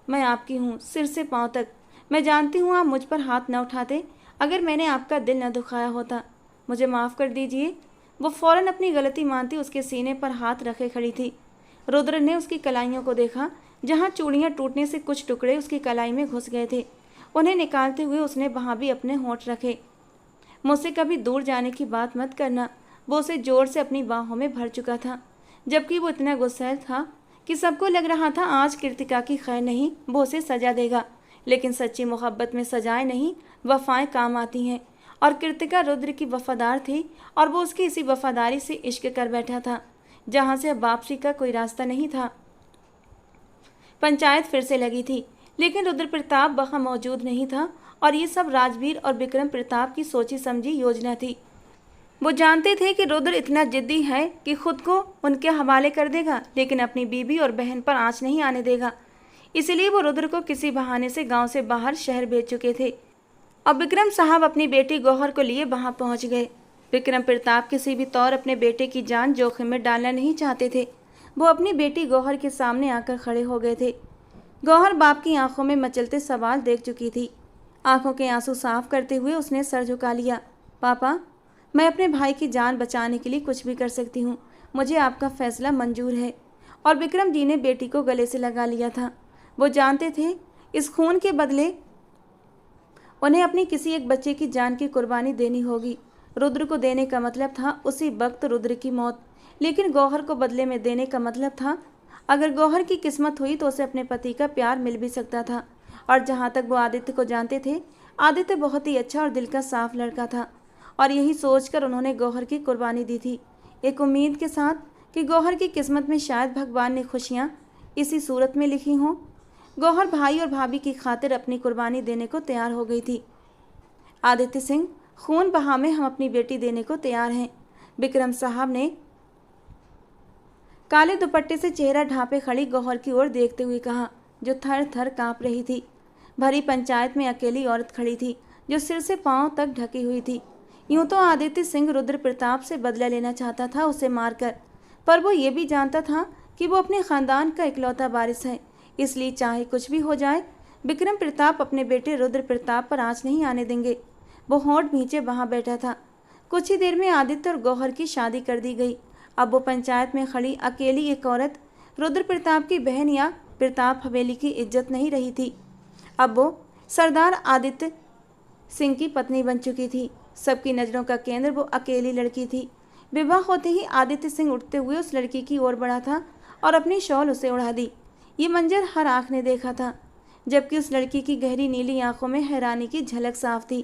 मैं आपकी हूँ सिर से पांव तक। मैं जानती हूँ आप मुझ पर हाथ न उठाते अगर मैंने आपका दिल न दुखाया होता। मुझे माफ़ कर दीजिए। वो फौरन अपनी गलती मानती उसके सीने पर हाथ रखे खड़ी थी। रुद्र ने उसकी कलाइयों को देखा, जहाँ चूड़ियाँ टूटने से कुछ टुकड़े उसकी कलाई में घुस गए थे। उन्हें निकालते हुए उसने वहाँ भी अपने होंठ रखे। मुझसे कभी दूर जाने की बात मत करना। वो उसे जोर से अपनी बाहों में भर चुका था, जबकि वो इतना गुस्सैल था कि सबको लग रहा था आज कृतिका की खैर नहीं, वो उसे सजा देगा। लेकिन सच्ची मोहब्बत में सजाएं नहीं, वफाएं काम आती हैं, और कृतिका रुद्र की वफादार थी और वो उसकी इसी वफादारी से इश्क कर बैठा था, जहाँ से अब वापसी का कोई रास्ता नहीं था। पंचायत फिर से लगी थी, लेकिन रुद्र प्रताप वहाँ मौजूद नहीं था और ये सब राजवीर और विक्रम प्रताप की सोची समझी योजना थी। वो जानते थे कि रुद्र इतना जिद्दी है कि खुद को उनके हवाले कर देगा, लेकिन अपनी बीबी और बहन पर आंच नहीं आने देगा। इसलिए वो रुद्र को किसी बहाने से गांव से बाहर शहर भेज चुके थे। अब विक्रम साहब अपनी बेटी गौहर को लिए वहां पहुंच गए। विक्रम प्रताप किसी भी तौर अपने बेटे की जान जोखिम में डालना नहीं चाहते थे। वो अपनी बेटी गौहर के सामने आकर खड़े हो गए थे। गौहर बाप की आंखों में मचलते सवाल देख चुकी थी। आंखों के आंसू साफ करते हुए उसने सर झुका लिया। पापा, मैं अपने भाई की जान बचाने के लिए कुछ भी कर सकती हूँ। मुझे आपका फैसला मंजूर है। और विक्रम जी ने बेटी को गले से लगा लिया था। वो जानते थे इस खून के बदले उन्हें अपनी किसी एक बच्चे की जान की कुर्बानी देनी होगी। रुद्र को देने का मतलब था उसी वक्त रुद्र की मौत, लेकिन गौहर को बदले में देने का मतलब था अगर गौहर की किस्मत हुई तो उसे अपने पति का प्यार मिल भी सकता था। और जहाँ तक वो आदित्य को जानते थे, आदित्य बहुत ही अच्छा और दिल का साफ लड़का था, और यही सोचकर उन्होंने गौहर की कुर्बानी दी थी, एक उम्मीद के साथ कि गौहर की किस्मत में शायद भगवान ने खुशियाँ इसी सूरत में लिखी हों। गौहर भाई और भाभी की खातिर अपनी कुर्बानी देने को तैयार हो गई थी। आदित्य सिंह, खून बहा में हम अपनी बेटी देने को तैयार हैं, विक्रम साहब ने काले दुपट्टे से चेहरा ढांपे खड़ी गौहर की ओर देखते हुए कहा, जो थर थर कांप रही थी। भरी पंचायत में अकेली औरत खड़ी थी, जो सिर से पांव तक ढकी हुई थी। यूं तो आदित्य सिंह रुद्र प्रताप से बदला लेना चाहता था उसे मारकर, पर वो ये भी जानता था कि वो अपने खानदान का इकलौता वारिस है, इसलिए चाहे कुछ भी हो जाए विक्रम प्रताप अपने बेटे रुद्र प्रताप पर आंच नहीं आने देंगे। वो होंठ भींचे वहां बैठा था। कुछ ही देर में आदित्य और गौहर की शादी कर दी गई। अब वो पंचायत में खड़ी अकेली एक औरत रुद्र प्रताप की बहन या प्रताप हवेली की इज्जत नहीं रही थी। अब वो सरदार आदित्य सिंह की पत्नी बन चुकी थी। सबकी नज़रों का केंद्र वो अकेली लड़की थी। विवाह होते ही आदित्य सिंह उठते हुए उस लड़की की ओर बढ़ा था और अपनी शॉल उसे उड़ा दी। ये मंजर हर आँख ने देखा था, जबकि उस लड़की की गहरी नीली आंखों में हैरानी की झलक साफ थी।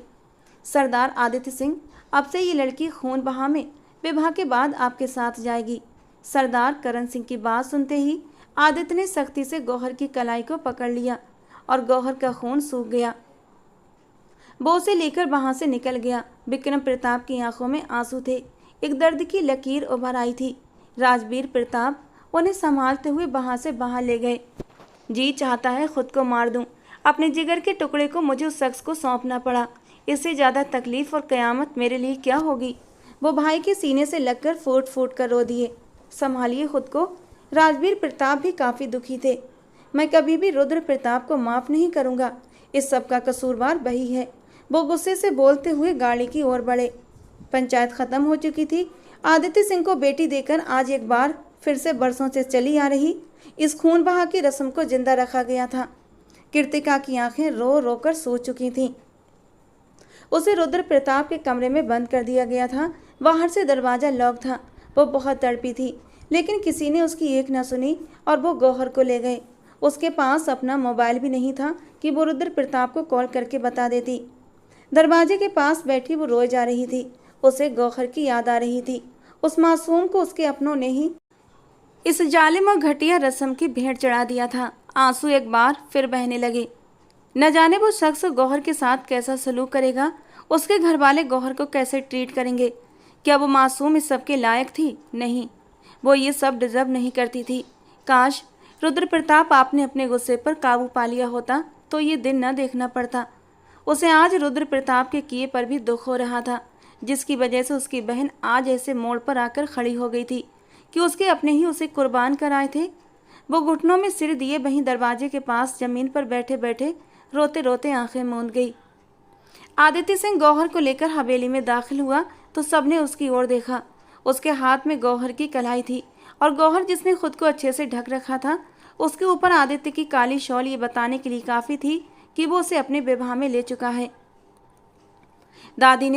सरदार आदित्य सिंह, अब से ये लड़की खून बहा में विवाह के बाद आपके साथ जाएगी। सरदार करण सिंह की बात सुनते ही आदित्य ने सख्ती से गौहर की कलाई को पकड़ लिया और गौहर का खून सूख गया। वो उसे लेकर वहां से निकल गया। विक्रम प्रताप की आंखों में आंसू थे, एक दर्द की लकीर उभर आई थी। राजवीर प्रताप उन्हें संभालते हुए वहां से बाहर ले गए। जी चाहता है खुद को मार दूं। अपने जिगर के टुकड़े को मुझे उस शख्स को सौंपना पड़ा। इससे ज़्यादा तकलीफ और क़यामत मेरे लिए क्या होगी। वो भाई के सीने से लगकर फूट फूट कर रो दिए। संभालिए खुद को। राजवीर प्रताप भी काफ़ी दुखी थे। मैं कभी भी रुद्र प्रताप को माफ़ नहीं करूँगा। इस सब का कसूरवार वही है। वो गुस्से से बोलते हुए गाड़ी की ओर बढ़े। पंचायत खत्म हो चुकी थी। आदित्य सिंह को बेटी देकर आज एक बार फिर से बरसों से चली आ रही इस खून बहा की रस्म को जिंदा रखा गया था। कृतिका की आंखें रो रो कर सो चुकी थीं। उसे रुद्र प्रताप के कमरे में बंद कर दिया गया था। बाहर से दरवाज़ा लॉक था। वो बहुत तड़पी थी, लेकिन किसी ने उसकी एक न सुनी और वो गौहर को ले गए। उसके पास अपना मोबाइल भी नहीं था कि वो रुद्र प्रताप को कॉल करके बता देती। दरवाजे के पास बैठी वो रोए जा रही थी। उसे गौहर की याद आ रही थी। उस मासूम को उसके अपनों ने ही इस जालिम और घटिया रस्म की भेंट चढ़ा दिया था। आंसू एक बार फिर बहने लगे। न जाने वो शख्स गौहर के साथ कैसा सलूक करेगा। उसके घर वाले गौहर को कैसे ट्रीट करेंगे। क्या वो मासूम इस सब के लायक थी? नहीं, वो ये सब डिजर्व नहीं करती थी। काश रुद्र प्रताप आपने अपने गुस्से पर काबू पा लिया होता तो ये दिन न देखना पड़ता। उसे आज रुद्र प्रताप के किए पर भी दुख हो रहा था, जिसकी वजह से उसकी बहन आज ऐसे मोड़ पर आकर खड़ी हो गई थी कि उसके अपने ही उसे कुर्बान कराए थे। वो घुटनों में सिर दिए वहीं दरवाजे के पास जमीन पर बैठे बैठे रोते रोते आंखें मूंद गई। आदित्य सिंह गौहर को लेकर हवेली में दाखिल हुआ तो सबने उसकी ओर देखा। उसके हाथ में गौहर की कलाई थी और गौहर जिसने खुद को अच्छे से ढक रखा था, उसके ऊपर आदित्य की काली शॉल ये बताने के लिए काफ़ी थी कि वो उसे अपने विवाह में ले चुका है। दादी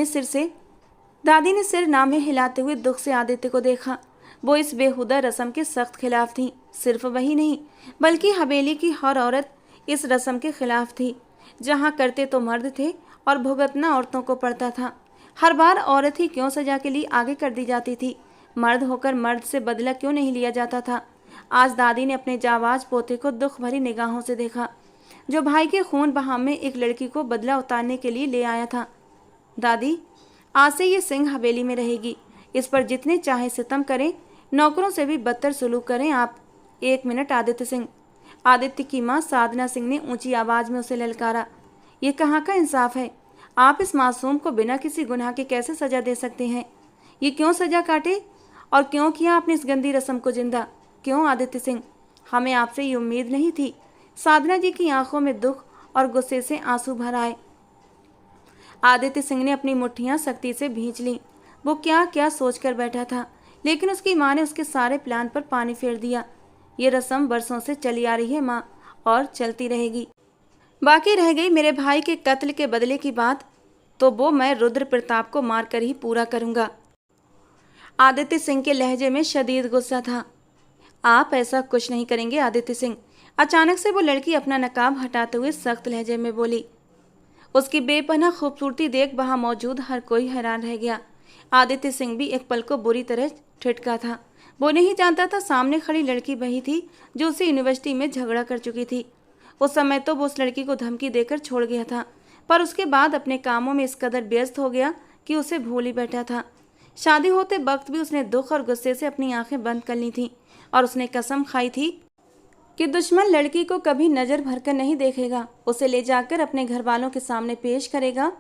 ने सिर नामे हिलाते हुए दुख से आदित्य को देखा। वो इस बेहुदा रस्म के सख्त खिलाफ थी। सिर्फ वही नहीं, बल्कि हवेली की हर औरत इस रस्म के खिलाफ थी। जहाँ करते तो मर्द थे और भुगतना औरतों को पड़ता था। हर बार औरत ही क्यों सजा के लिए आगे कर दी जाती थी? मर्द होकर मर्द से बदला क्यों नहीं लिया जाता था? आज दादी ने अपने जाबाज पोते को दुख भरी निगाहों से देखा, जो भाई के खून बहा में एक लड़की को बदला उतारने के लिए ले आया था। दादी, आज से ये सिंह हवेली में रहेगी। इस पर जितने चाहे सितम करें, नौकरों से भी बदतर सलूक करें आप। 1 मिनट आदित्य सिंह। आदित्य की माँ साधना सिंह ने ऊंची आवाज में उसे ललकारा। ये कहाँ का इंसाफ है? आप इस मासूम को बिना किसी गुनाह के कैसे सजा दे सकते हैं? ये क्यों सजा काटे और क्यों किया आपने इस गंदी रस्म को जिंदा? क्यों आदित्य सिंह? हमें आपसे ये उम्मीद नहीं थी। साधना जी की आंखों में दुख और गुस्से से आंसू भर आए। आदित्य सिंह ने अपनी मुट्ठियां सख्ती से भींच लीं। वो क्या क्या सोच कर बैठा था, लेकिन उसकी माँ ने उसके सारे प्लान पर पानी फेर दिया। ये रस्म बरसों से चली आ रही है माँ, और चलती रहेगी। बाकी रह गई मेरे भाई के कत्ल के बदले की बात, तो वो मैं रुद्र प्रताप को मारकर ही पूरा करूँगा। आदित्य सिंह के लहजे में शदीद गुस्सा था। आप ऐसा कुछ नहीं करेंगे आदित्य सिंह। अचानक से वो लड़की अपना नकाब हटाते हुए सख्त लहजे में बोली। उसकी बेपनाह खूबसूरती देख वहाँ मौजूद हर कोई हैरान रह गया। आदित्य सिंह भी एक पल को बुरी तरह ठिठका था। वो नहीं जानता था सामने खड़ी लड़की वही थी जो उसे यूनिवर्सिटी में झगड़ा कर चुकी थी। उस समय तो वो उस लड़की को धमकी देकर छोड़ गया था, पर उसके बाद अपने कामों में इस कदर व्यस्त हो गया कि उसे भूल ही बैठा था। शादी होते वक्त भी उसने दुख और गुस्से से अपनी आंखें बंद कर ली थीं और उसने कसम खाई थी कि दुश्मन लड़की को कभी नज़र भरकर नहीं देखेगा। उसे ले जाकर अपने घर वालों के सामने पेश करेगा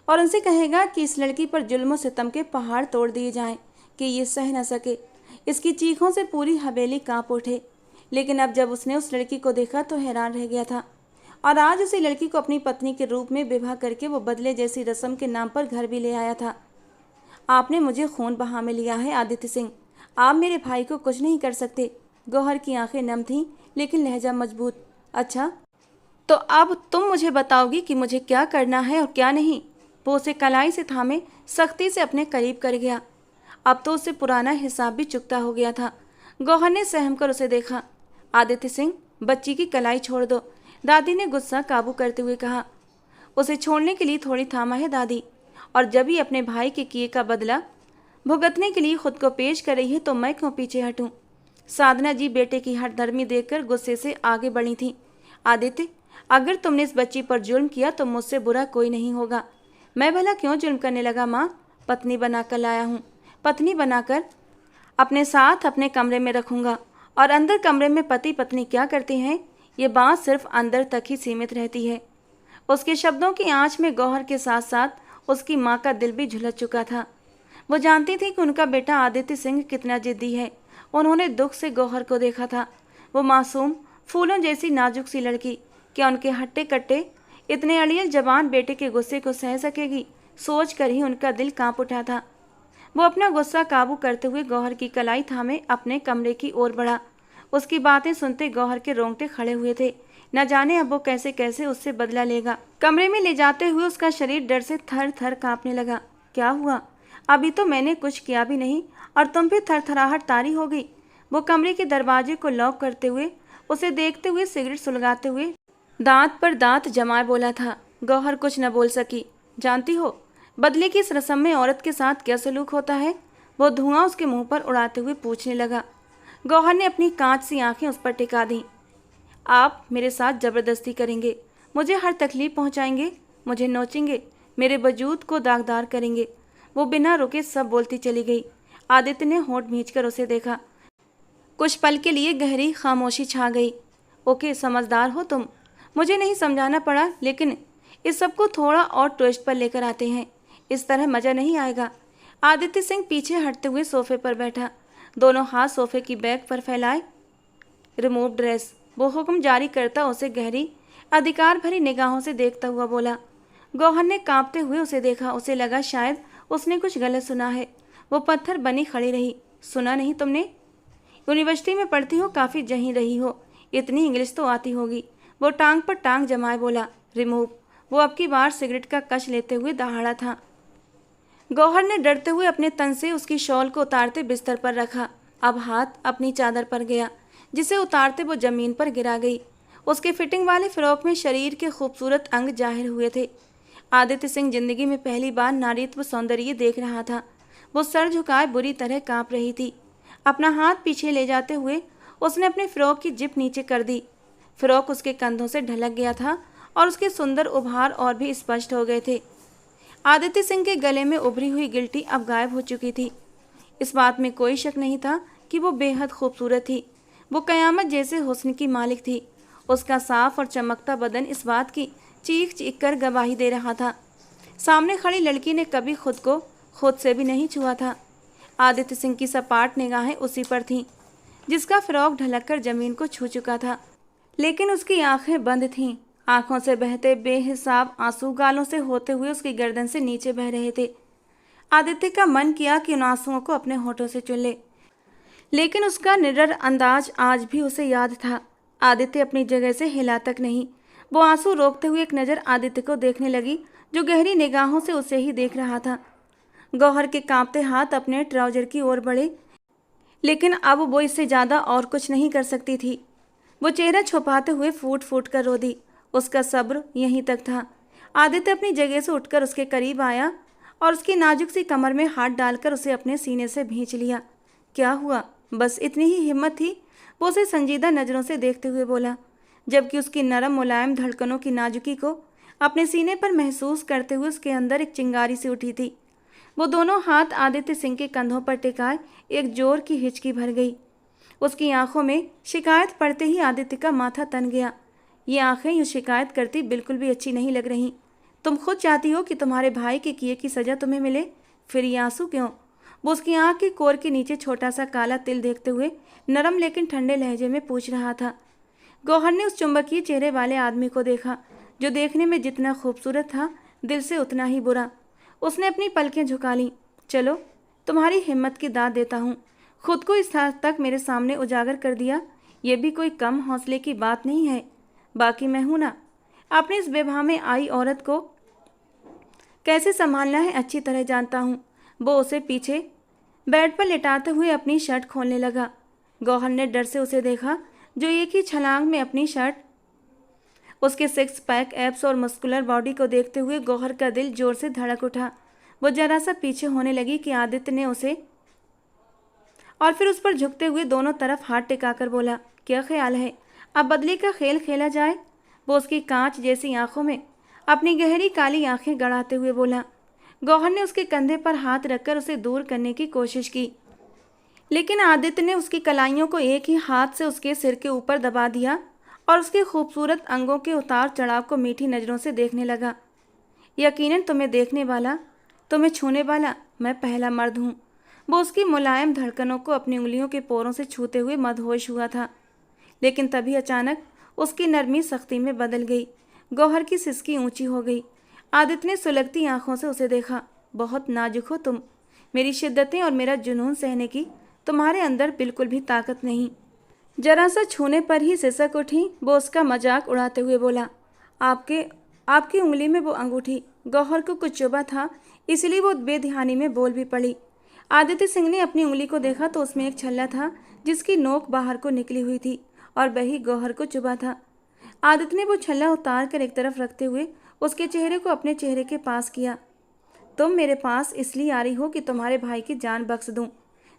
और उनसे कहेगा कि इस लड़की पर जुल्म सितम के पहाड़ तोड़ दिए जाएं कि ये सह न सके। इसकी चीखों से पूरी हवेली कांप उठे। लेकिन अब जब उसने उस लड़की को देखा तो हैरान रह गया था, और आज उसी लड़की को अपनी पत्नी के रूप में विवाह करके वो बदले जैसी रस्म के नाम पर घर भी ले आया था। आपने मुझे खून बहा में लिया है आदित्य सिंह। आप मेरे भाई को कुछ नहीं कर सकते। गौहर की आंखें नम थीं, लेकिन लहजा मजबूत। अच्छा, तो अब तुम मुझे बताओगी कि मुझे क्या करना है और क्या नहीं? वो उसे कलाई से थामे सख्ती से अपने करीब कर गया। अब तो उसे पुराना हिसाब भी चुकता हो गया था। गौहर ने सहम कर उसे देखा। आदित्य सिंह, बच्ची की कलाई छोड़ दो, दादी ने गुस्सा काबू करते हुए कहा। उसे छोड़ने के लिए थोड़ी थामा है दादी, और जब ही अपने भाई के किए का बदला भुगतने के लिए खुद को पेश कर रही है तो मैं क्यों पीछे हटूं? साधना जी बेटे की हठधर्मी देखकर गुस्से से आगे बढ़ी थी। आदित्य, अगर तुमने इस बच्ची पर जुल्म किया तो मुझसे बुरा कोई नहीं होगा। मैं भला क्यों जुल्म करने लगा माँ? पत्नी बनाकर लाया हूँ। पत्नी बनाकर अपने साथ अपने कमरे में रखूँगा, और अंदर कमरे में पति पत्नी क्या करते हैं ये बात सिर्फ अंदर तक ही सीमित रहती है। उसके शब्दों की आंच में गौहर के साथ साथ उसकी माँ का दिल भी झुलस चुका था। वो जानती थी कि उनका बेटा आदित्य सिंह कितना जिद्दी है। उन्होंने दुख से गौहर को देखा था। वो मासूम फूलों जैसी नाजुक सी लड़की क्या उनके हट्टे कट्टे इतने अड़ियल जवान बेटे के गुस्से को सह सकेगी? सोच कर ही उनका दिल कांप उठा था। वो अपना गुस्सा काबू करते हुए गौहर की कलाई थामे अपने कमरे की ओर बढ़ा। उसकी बातें सुनते गौहर के रोंगटे खड़े हुए थे। न जाने अब वो कैसे कैसे उससे बदला लेगा। कमरे में ले जाते हुए उसका शरीर डर से थर थर कांपने लगा। क्या हुआ? अभी तो मैंने कुछ किया भी नहीं और तुम भी थरथराहट तारी हो गई। वो कमरे के दरवाजे को लॉक करते हुए उसे देखते हुए सिगरेट सुलगाते हुए दांत पर दांत जमाए बोला था। गौहर कुछ न बोल सकी। जानती हो बदले की इस रस्म में औरत के साथ क्या सलूक होता है? वो धुआं उसके मुंह पर उड़ाते हुए पूछने लगा। गौहर ने अपनी कांच सी आंखें उस पर टिका दी। आप मेरे साथ जबरदस्ती करेंगे, मुझे हर तकलीफ पहुंचाएंगे, मुझे नोचेंगे, मेरे वजूद को दागदार करेंगे। वो बिना रुके सब बोलती चली गई। आदित्य ने होंठ भींचकर उसे देखा। कुछ पल के लिए गहरी खामोशी छा गई। ओके, समझदार हो तुम, मुझे नहीं समझाना पड़ा, लेकिन इस सब को थोड़ा और ट्विस्ट पर लेकर आते हैं। इस तरह मज़ा नहीं आएगा। आदित्य सिंह पीछे हटते हुए सोफे पर बैठा, दोनों हाथ सोफे की बैक पर फैलाए। रिमूव ड्रेस, वो हुक्म जारी करता उसे गहरी अधिकार भरी निगाहों से देखता हुआ बोला। गौहर ने कांपते हुए उसे देखा। उसे लगा शायद उसने कुछ गलत सुना है। वो पत्थर बनी खड़ी रही। सुना नहीं तुमने? यूनिवर्सिटी में पढ़ती हो, काफ़ी जहीं रही हो, इतनी इंग्लिश तो आती होगी। वो टांग पर टांग जमाए बोला। रिमूव। वो अब की बार सिगरेट का कश लेते हुए दहाड़ा था। गौहर ने डरते हुए अपने तन से उसकी शॉल को उतारते बिस्तर पर रखा। अब हाथ अपनी चादर पर गया, जिसे उतारते वो जमीन पर गिरा गई। उसके फिटिंग वाले फ्रॉक में शरीर के खूबसूरत अंग जाहिर हुए थे। आदित्य सिंह जिंदगी में पहली बार नारीत्व सौंदर्य देख रहा था। वो सर झुकाए बुरी तरह कांप रही थी। अपना हाथ पीछे ले जाते हुए उसने अपने फ्रॉक की जिप नीचे कर दी। फ्रॉक उसके कंधों से ढलक गया था और उसके सुंदर उभार और भी स्पष्ट हो गए थे। आदित्य सिंह के गले में उभरी हुई गिल्टी अब गायब हो चुकी थी। इस बात में कोई शक नहीं था कि वो बेहद खूबसूरत थी। वो कयामत जैसे हुस्न की मालिक थी। उसका साफ और चमकता बदन इस बात की चीख चीख कर गवाही दे रहा था। सामने खड़ी लड़की ने कभी खुद को खुद से भी नहीं छुआ था। आदित्य सिंह की सपाट निगाहें उसी पर थीं, जिसका फ्रॉक ढलककर जमीन को छू चुका था, लेकिन उसकी आंखें बंद थीं। आंखों से बहते बेहिसाब आंसू गालों से होते हुए उसकी गर्दन से नीचे बह रहे थे। आदित्य का मन किया कि उन आंसुओं को अपने होठों से चुन ले, लेकिन उसका निडर अंदाज आज भी उसे याद था। आदित्य अपनी जगह से हिला तक नहीं। वो आंसू रोकते हुए एक नज़र आदित्य को देखने लगी, जो गहरी निगाहों से उसे ही देख रहा था। गौहर के कांपते हाथ अपने ट्राउजर की ओर बढ़े, लेकिन अब वो इससे ज़्यादा और कुछ नहीं कर सकती थी। वो चेहरा छुपाते हुए फूट फूट कर रो दी। उसका सब्र यहीं तक था। आदित्य अपनी जगह से उठकर उसके करीब आया और उसकी नाजुक सी कमर में हाथ डालकर उसे अपने सीने से भींच लिया। क्या हुआ? बस इतनी ही हिम्मत थी। वो उसे संजीदा नज़रों से देखते हुए बोला, जबकि उसकी नरम मुलायम धड़कनों की नाजुकी को अपने सीने पर महसूस करते हुए उसके अंदर एक चिंगारी सी उठी थी। वो दोनों हाथ आदित्य सिंह के कंधों पर टिकाए एक जोर की हिचकी भर गई। उसकी आंखों में शिकायत पड़ते ही आदित्य का माथा तन गया। ये आंखें यूँ शिकायत करती बिल्कुल भी अच्छी नहीं लग रहीं। तुम खुद चाहती हो कि तुम्हारे भाई के किए की सज़ा तुम्हें मिले, फिर ये आंसू क्यों? वो उसकी आंख की कोर के नीचे छोटा सा काला तिल देखते हुए नरम लेकिन ठंडे लहजे में पूछ रहा था। गौहर ने उस चुंबकीय चेहरे वाले आदमी को देखा, जो देखने में जितना खूबसूरत था, दिल से उतना ही बुरा। उसने अपनी पलकें झुका लीं। चलो, तुम्हारी हिम्मत की दाद देता हूँ। खुद को इस हद तक मेरे सामने उजागर कर दिया, ये भी कोई कम हौसले की बात नहीं है। बाकी मैं हूं ना, अपनी इस बेभा में आई औरत को कैसे संभालना है अच्छी तरह जानता हूँ। वो उसे पीछे बेड पर लेटाते हुए अपनी शर्ट खोलने लगा। गौहर ने डर से उसे देखा, जो एक ही छलांग में अपनी शर्ट, उसके सिक्स पैक एब्स और मस्कुलर बॉडी को देखते हुए गौहर का दिल जोर से धड़क उठा। वो जरा सा पीछे होने लगी कि आदित्य ने उसे और फिर उस पर झुकते हुए दोनों तरफ हाथ टिकाकर बोला, क्या ख्याल है, अब बदले का खेल खेला जाए? वो उसकी कांच जैसी आंखों में अपनी गहरी काली आंखें गड़ाते हुए बोला। गौहर ने उसके कंधे पर हाथ रखकर उसे दूर करने की कोशिश की, लेकिन आदित्य ने उसकी कलाइयों को एक ही हाथ से उसके सिर के ऊपर दबा दिया और उसके खूबसूरत अंगों के उतार चढ़ाव को मीठी नज़रों से देखने लगा। यकीनन तुम्हें देखने वाला, तुम्हें छूने वाला मैं पहला मर्द हूँ। वो उसकी मुलायम धड़कनों को अपनी उंगलियों के पोरों से छूते हुए मदहोश हुआ था, लेकिन तभी अचानक उसकी नरमी सख्ती में बदल गई। गौहर की सिसकी ऊंची हो गई। आदित्य ने सुलगती आंखों से उसे देखा। बहुत नाजुक हो तुम। मेरी शिद्दतें और मेरा जुनून सहने की तुम्हारे अंदर बिल्कुल भी ताकत नहीं। जरा सा छूने पर ही सिसक उठी। वो उसका मजाक उड़ाते हुए बोला, आपके आपकी उंगली में वो अंगूठी। गौहर को कुछ चुभा था, इसलिए वो बेध्यानी में बोल भी पड़ी। आदित्य सिंह ने अपनी उंगली को देखा तो उसमें एक छल्ला था जिसकी नोक बाहर को निकली हुई थी और वही गौहर को चुभा था। आदित्य ने वो छल्ला उतार कर एक तरफ रखते हुए उसके चेहरे को अपने चेहरे के पास किया। तुम मेरे पास इसलिए आ रही हो कि तुम्हारे भाई की जान बख्श दूं,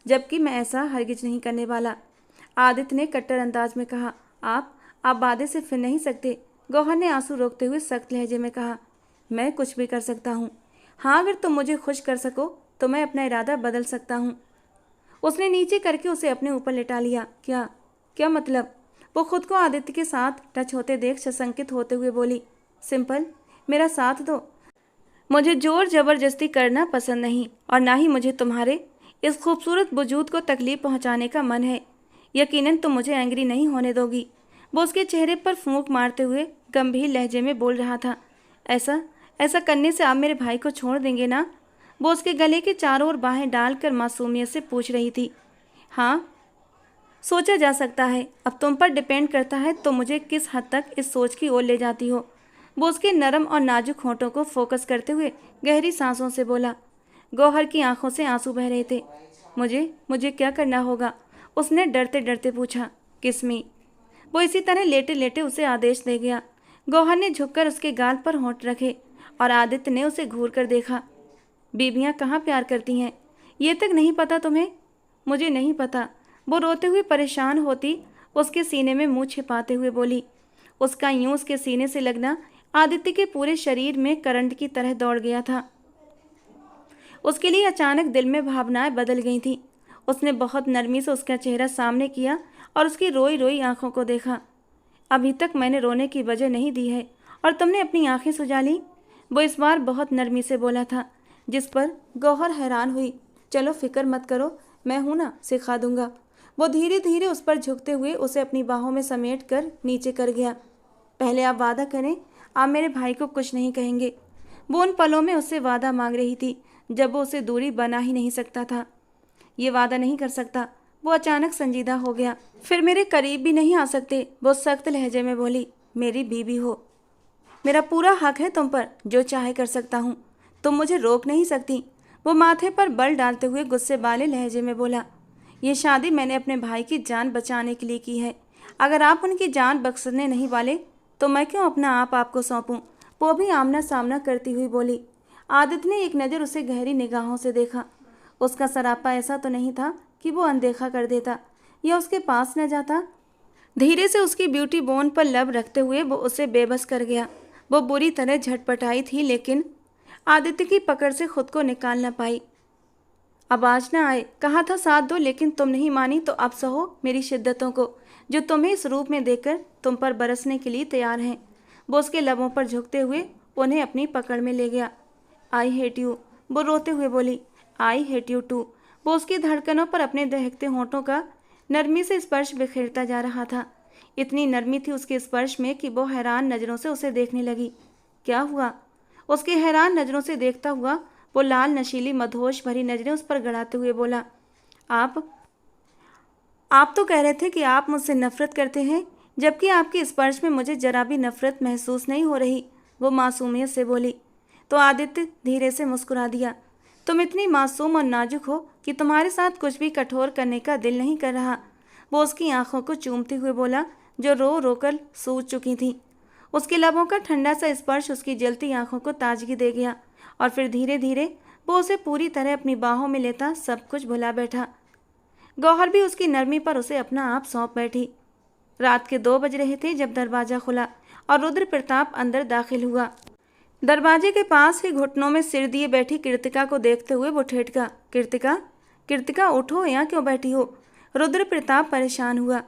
जबकि मैं ऐसा हरगिज नहीं करने वाला। आदित्य ने कट्टर अंदाज में कहा। आप वादे से फिर नहीं सकते। गौहर ने आंसू रोकते हुए सख्त लहजे में कहा। मैं कुछ भी कर सकता हूँ। हाँ, अगर तुम मुझे खुश कर सको तो मैं अपना इरादा बदल सकता हूँ। उसने नीचे करके उसे अपने ऊपर लेटा लिया। क्या क्या मतलब? वो खुद को आदित्य के साथ टच होते देख सशंकित होते हुए बोली, सिंपल, मेरा साथ दो। मुझे जोर जबरदस्ती करना पसंद नहीं और ना ही मुझे तुम्हारे इस खूबसूरत वजूद को तकलीफ पहुंचाने का मन है। यकीनन तुम मुझे एंग्री नहीं होने दोगी। वो उसके चेहरे पर फूंक मारते हुए गंभीर लहजे में बोल रहा था। ऐसा ऐसा करने से आप मेरे भाई को छोड़ देंगे ना? वो उसके गले के चारों ओर बाहें डालकर मासूमियत से पूछ रही थी। हाँ, सोचा जा सकता है। अब तुम पर डिपेंड करता है तो मुझे किस हद तक इस सोच की ओर ले जाती हो। वो उसके नरम और नाजुक होंठों को फोकस करते हुए गहरी सांसों से बोला। गौहर की आंखों से आंसू बह रहे थे। मुझे मुझे क्या करना होगा? उसने डरते डरते पूछा। किस्मी। वो इसी तरह लेटे लेटे उसे आदेश दे गया। गौहर ने झुककर उसके गाल पर होंठ रखे और आदित्य ने उसे घूर कर देखा। बीबियां कहाँ प्यार करती हैं, ये तक नहीं पता तुम्हें? मुझे नहीं पता। वो रोते हुए परेशान होती उसके सीने में मुंह छिपाते हुए बोली। उसका यूं उसके सीने से लगना आदित्य के पूरे शरीर में करंट की तरह दौड़ गया था। उसके लिए अचानक दिल में भावनाएं बदल गई थीं। उसने बहुत नरमी से उसका चेहरा सामने किया और उसकी रोई रोई आंखों को देखा। अभी तक मैंने रोने की वजह नहीं दी है और तुमने अपनी आंखें सुझा ली। वो इस बार बहुत नरमी से बोला था, जिस पर गौहर हैरान हुई। चलो फिक्र मत करो, मैं हूं ना, सिखा दूंगा। वो धीरे धीरे उस पर झुकते हुए उसे अपनी बाहों में समेट कर नीचे कर गया। पहले आप वादा करें, आप मेरे भाई को कुछ नहीं कहेंगे। वो उन पलों में उससे वादा मांग रही थी जब वो उसे दूरी बना ही नहीं सकता था। ये वादा नहीं कर सकता। वो अचानक संजीदा हो गया। फिर मेरे करीब भी नहीं आ सकते। वो सख्त लहजे में बोली। मेरी बीवी हो, मेरा पूरा हक है तुम पर, जो चाहे कर सकता हूँ। तुम मुझे रोक नहीं सकती। वो माथे पर बल डालते हुए गुस्से वाले लहजे में बोला। ये शादी मैंने अपने भाई की जान बचाने के लिए की है। अगर आप उनकी जान बख्शने नहीं वाले तो मैं क्यों अपना आप आपको सौंपूं? वो भी आमना सामना करती हुई बोली। आदित्य ने एक नज़र उसे गहरी निगाहों से देखा। उसका सरापा ऐसा तो नहीं था कि वो अनदेखा कर देता या उसके पास न जाता। धीरे से उसकी ब्यूटी बोन पर लब रखते हुए वो उसे बेबस कर गया। वो बुरी तरह झटपटाई थी, लेकिन आदित्य की पकड़ से खुद को निकाल न पाई। अब आज ना आए, कहा था साथ दो, लेकिन तुम नहीं मानी, तो अब सहो मेरी शिद्दतों को, जो तुम्हें इस रूप में देखकर तुम पर बरसने के लिए तैयार हैं। वो उसके लबों पर झुकते हुए उन्हें अपनी पकड़ में ले गया। आई हेट यू, वो रोते हुए बोली। I hate you too. वो उसकी धड़कनों पर अपने दहकते होंठों का नरमी से स्पर्श बिखेरता जा रहा था। इतनी नरमी थी उसके स्पर्श में कि वो हैरान नज़रों से उसे देखने लगी। क्या हुआ? उसके हैरान नज़रों से देखता हुआ वो लाल नशीली मदहोश भरी नज़रें उस पर गड़ाते हुए बोला। आप तो कह रहे थे कि आप मुझसे नफरत करते हैं, जबकि आपके स्पर्श में मुझे जरा भी नफरत महसूस नहीं हो रही। वो मासूमियत से बोली। तो आदित्य धीरे से मुस्कुरा दिया। तुम इतनी मासूम और नाजुक हो कि तुम्हारे साथ कुछ भी कठोर करने का दिल नहीं कर रहा। वो उसकी आंखों को चूमते हुए बोला, जो रो रोकर सूज चुकी थीं। उसके लबों का ठंडा सा स्पर्श उसकी जलती आंखों को ताजगी दे गया और फिर धीरे धीरे वो उसे पूरी तरह अपनी बाहों में लेता सब कुछ भुला बैठा। गौहर भी उसकी नरमी पर उसे अपना आप सौंप बैठी। रात के 2 बज रहे थे जब दरवाज़ा खुला और रुद्र प्रताप अंदर दाखिल हुआ। दरवाजे के पास ही घुटनों में सिर दिए बैठी कृतिका को देखते हुए वो ठेठका। कृतिका, कृतिका उठो, यहाँ क्यों बैठी हो? रुद्र प्रताप परेशान हुआ।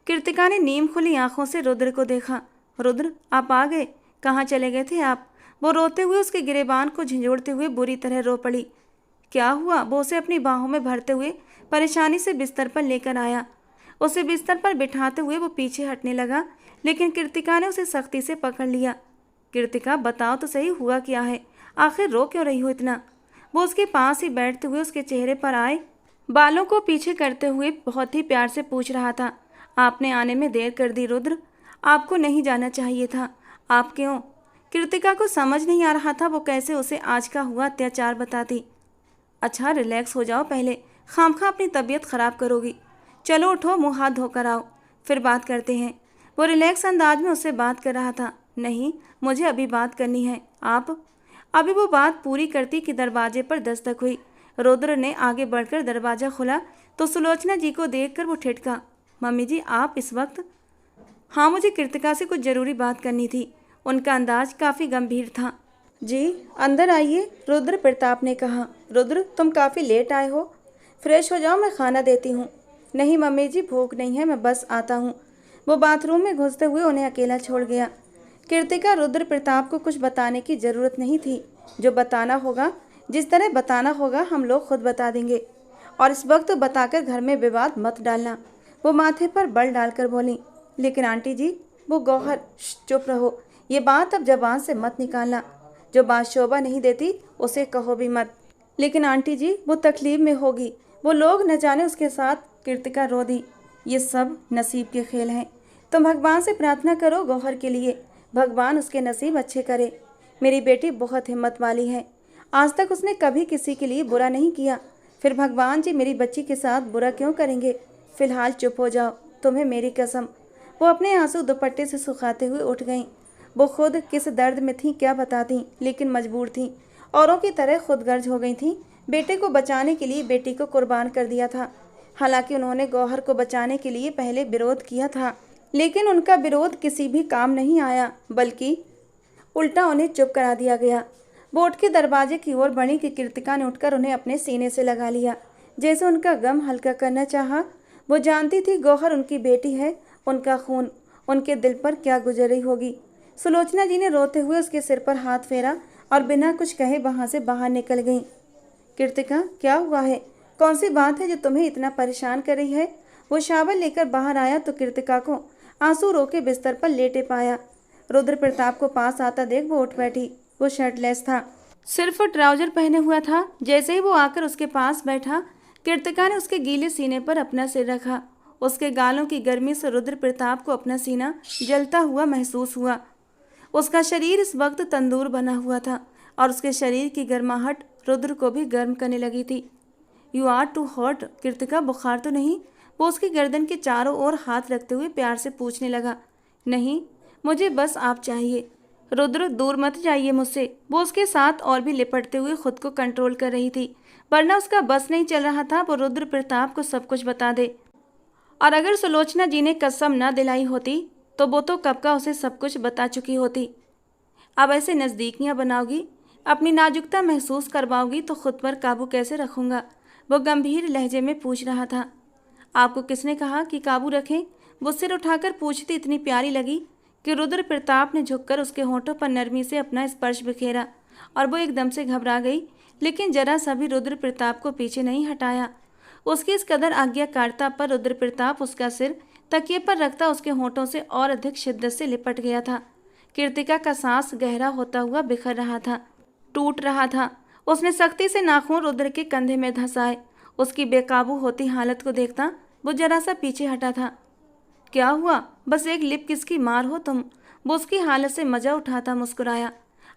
कृतिका ने नीम खुली आंखों से रुद्र को देखा। रुद्र, आप आ गए? कहाँ चले गए थे आप? वो रोते हुए उसके गिरेबान को झंझोड़ते हुए बुरी तरह रो पड़ी। क्या हुआ? वो उसे अपनी बाहों में भरते हुए परेशानी से बिस्तर पर लेकर आया। उसे बिस्तर पर बिठाते हुए वो पीछे हटने लगा, लेकिन कृतिका ने उसे सख्ती से पकड़ लिया। कृतिका, बताओ तो सही, हुआ क्या है? आखिर रो क्यों रही हो इतना? वो उसके पास ही बैठते हुए उसके चेहरे पर आए बालों को पीछे करते हुए बहुत ही प्यार से पूछ रहा था। आपने आने में देर कर दी रुद्र, आपको नहीं जाना चाहिए था। आप क्यों? कृतिका को समझ नहीं आ रहा था वो कैसे उसे आज का हुआ अत्याचार बताती। अच्छा, रिलैक्स हो जाओ पहले, खामखा अपनी तबीयत खराब करोगी। चलो उठो, मुंह हाथ धोकर आओ, फिर बात करते हैं। वो रिलैक्स अंदाज में उससे बात कर रहा था। नहीं, मुझे अभी बात करनी है। आप? अभी वो बात पूरी करती कि दरवाजे पर दस्तक हुई। रुद्र ने आगे बढ़कर दरवाज़ा खोला तो सुलोचना जी को देखकर वो ठिठका। मम्मी जी, आप इस वक्त? हाँ, मुझे कृतिका से कुछ ज़रूरी बात करनी थी। उनका अंदाज काफ़ी गंभीर था। जी, अंदर आइए, रुद्र प्रताप ने कहा। रुद्र, तुम काफ़ी लेट आए हो, फ्रेश हो जाओ, मैं खाना देती हूँ। नहीं मम्मी जी, भूख नहीं है, मैं बस आता हूँ। वो बाथरूम में घुसते हुए उन्हें अकेला छोड़ गया। कृतिका, रुद्र प्रताप को कुछ बताने की ज़रूरत नहीं थी। जो बताना होगा, जिस तरह बताना होगा, हम लोग खुद बता देंगे, और इस वक्त तो बताकर घर में विवाद मत डालना। वो माथे पर बल डालकर बोली। लेकिन आंटी जी, वो गौहर, चुप रहो, ये बात अब जबान से मत निकालना। जो बात शोभा नहीं देती उसे कहो भी मत। लेकिन आंटी जी, वो तकलीफ में होगी, वो लोग न जाने उसके साथ। कृतिका रो दी। ये सब नसीब के खेल हैं। तुम भगवान से प्रार्थना करो गौहर के लिए, भगवान उसके नसीब अच्छे करे। मेरी बेटी बहुत हिम्मत वाली है, आज तक उसने कभी किसी के लिए बुरा नहीं किया, फिर भगवान जी मेरी बच्ची के साथ बुरा क्यों करेंगे? फिलहाल चुप हो जाओ, तुम्हें मेरी कसम। वो अपने आंसू दुपट्टे से सुखाते हुए उठ गईं। वो खुद किस दर्द में थीं क्या बताती, लेकिन मजबूर थीं। औरों की तरह खुदगर्ज हो गई थीं। बेटे को बचाने के लिए बेटी को कुर्बान कर दिया था। हालांकि उन्होंने गौहर को बचाने के लिए पहले विरोध किया था, लेकिन उनका विरोध किसी भी काम नहीं आया, बल्कि उल्टा उन्हें चुप करा दिया गया। वो उठ के दरवाजे की ओर बढ़ी कि कृतिका ने उठकर उन्हें अपने सीने से लगा लिया, जैसे उनका गम हल्का करना चाहा। वो जानती थी गौहर उनकी बेटी है, उनका खून, उनके दिल पर क्या गुजर रही होगी। सुलोचना जी ने रोते हुए उसके सिर पर हाथ फेरा और बिना कुछ कहे वहां से बाहर निकल गईं। कृतिका, क्या हुआ है? कौन सी बात है जो तुम्हें इतना परेशान कर रही है? वो शावल लेकर बाहर आया तो कृतिका को आंसू रोके बिस्तर पर लेटे पाया। रुद्र प्रताप को पास आता देख वो उठ बैठी। वो शर्टलेस था, सिर्फ ट्राउजर पहने हुआ था। जैसे ही वो आकर उसके पास बैठा, कृतिका ने उसके गीले सीने पर अपना सिर रखा। उसके गालों की गर्मी से रुद्र प्रताप को अपना सीना जलता हुआ महसूस हुआ। उसका शरीर इस वक्त तंदूर बना हुआ था और उसके शरीर की गर्माहट रुद्र को भी गर्म करने लगी थी। You are too hot. Kritika, बुखार तो नहीं? वो उसकी गर्दन के चारों ओर हाथ रखते हुए प्यार से पूछने लगा। नहीं, मुझे बस आप चाहिए। रुद्र, दूर मत जाइए मुझसे। वो उसके साथ और भी लिपटते हुए खुद को कंट्रोल कर रही थी, वरना उसका बस नहीं चल रहा था वो रुद्र प्रताप को सब कुछ बता दे। और अगर सुलोचना जी ने कसम न दिलाई होती तो वो तो कब का उसे सब कुछ बता चुकी होती। अब ऐसे नज़दीकियाँ बनाओगी, अपनी नाजुकता महसूस करवाओगी तो खुद पर काबू कैसे रखूँगा? वो गंभीर लहजे में पूछ रहा था। आपको किसने कहा कि काबू रखें? वो सिर उठाकर पूछती इतनी प्यारी लगी कि रुद्र प्रताप ने झुककर उसके होंठों पर नरमी से अपना स्पर्श बिखेरा और वो एकदम से घबरा गई, लेकिन जरा सा भी रुद्र प्रताप को पीछे नहीं हटाया। उसकी इस कदर आज्ञाकारिता पर रुद्र प्रताप उसका सिर तकिए पर रखता उसके होंठों से और अधिक शिद्दत से लिपट गया था। कृतिका का सांस गहरा होता हुआ बिखर रहा था, टूट रहा था। उसने सख्ती से नाखून रुद्र के कंधे में धंसाए। उसकी बेकाबू होती हालत को देखता वो जरा सा पीछे हटा था। क्या हुआ? बस एक लिप किस की मार हो तुम? वो उसकी हालत से मजा उठाता मुस्कुराया।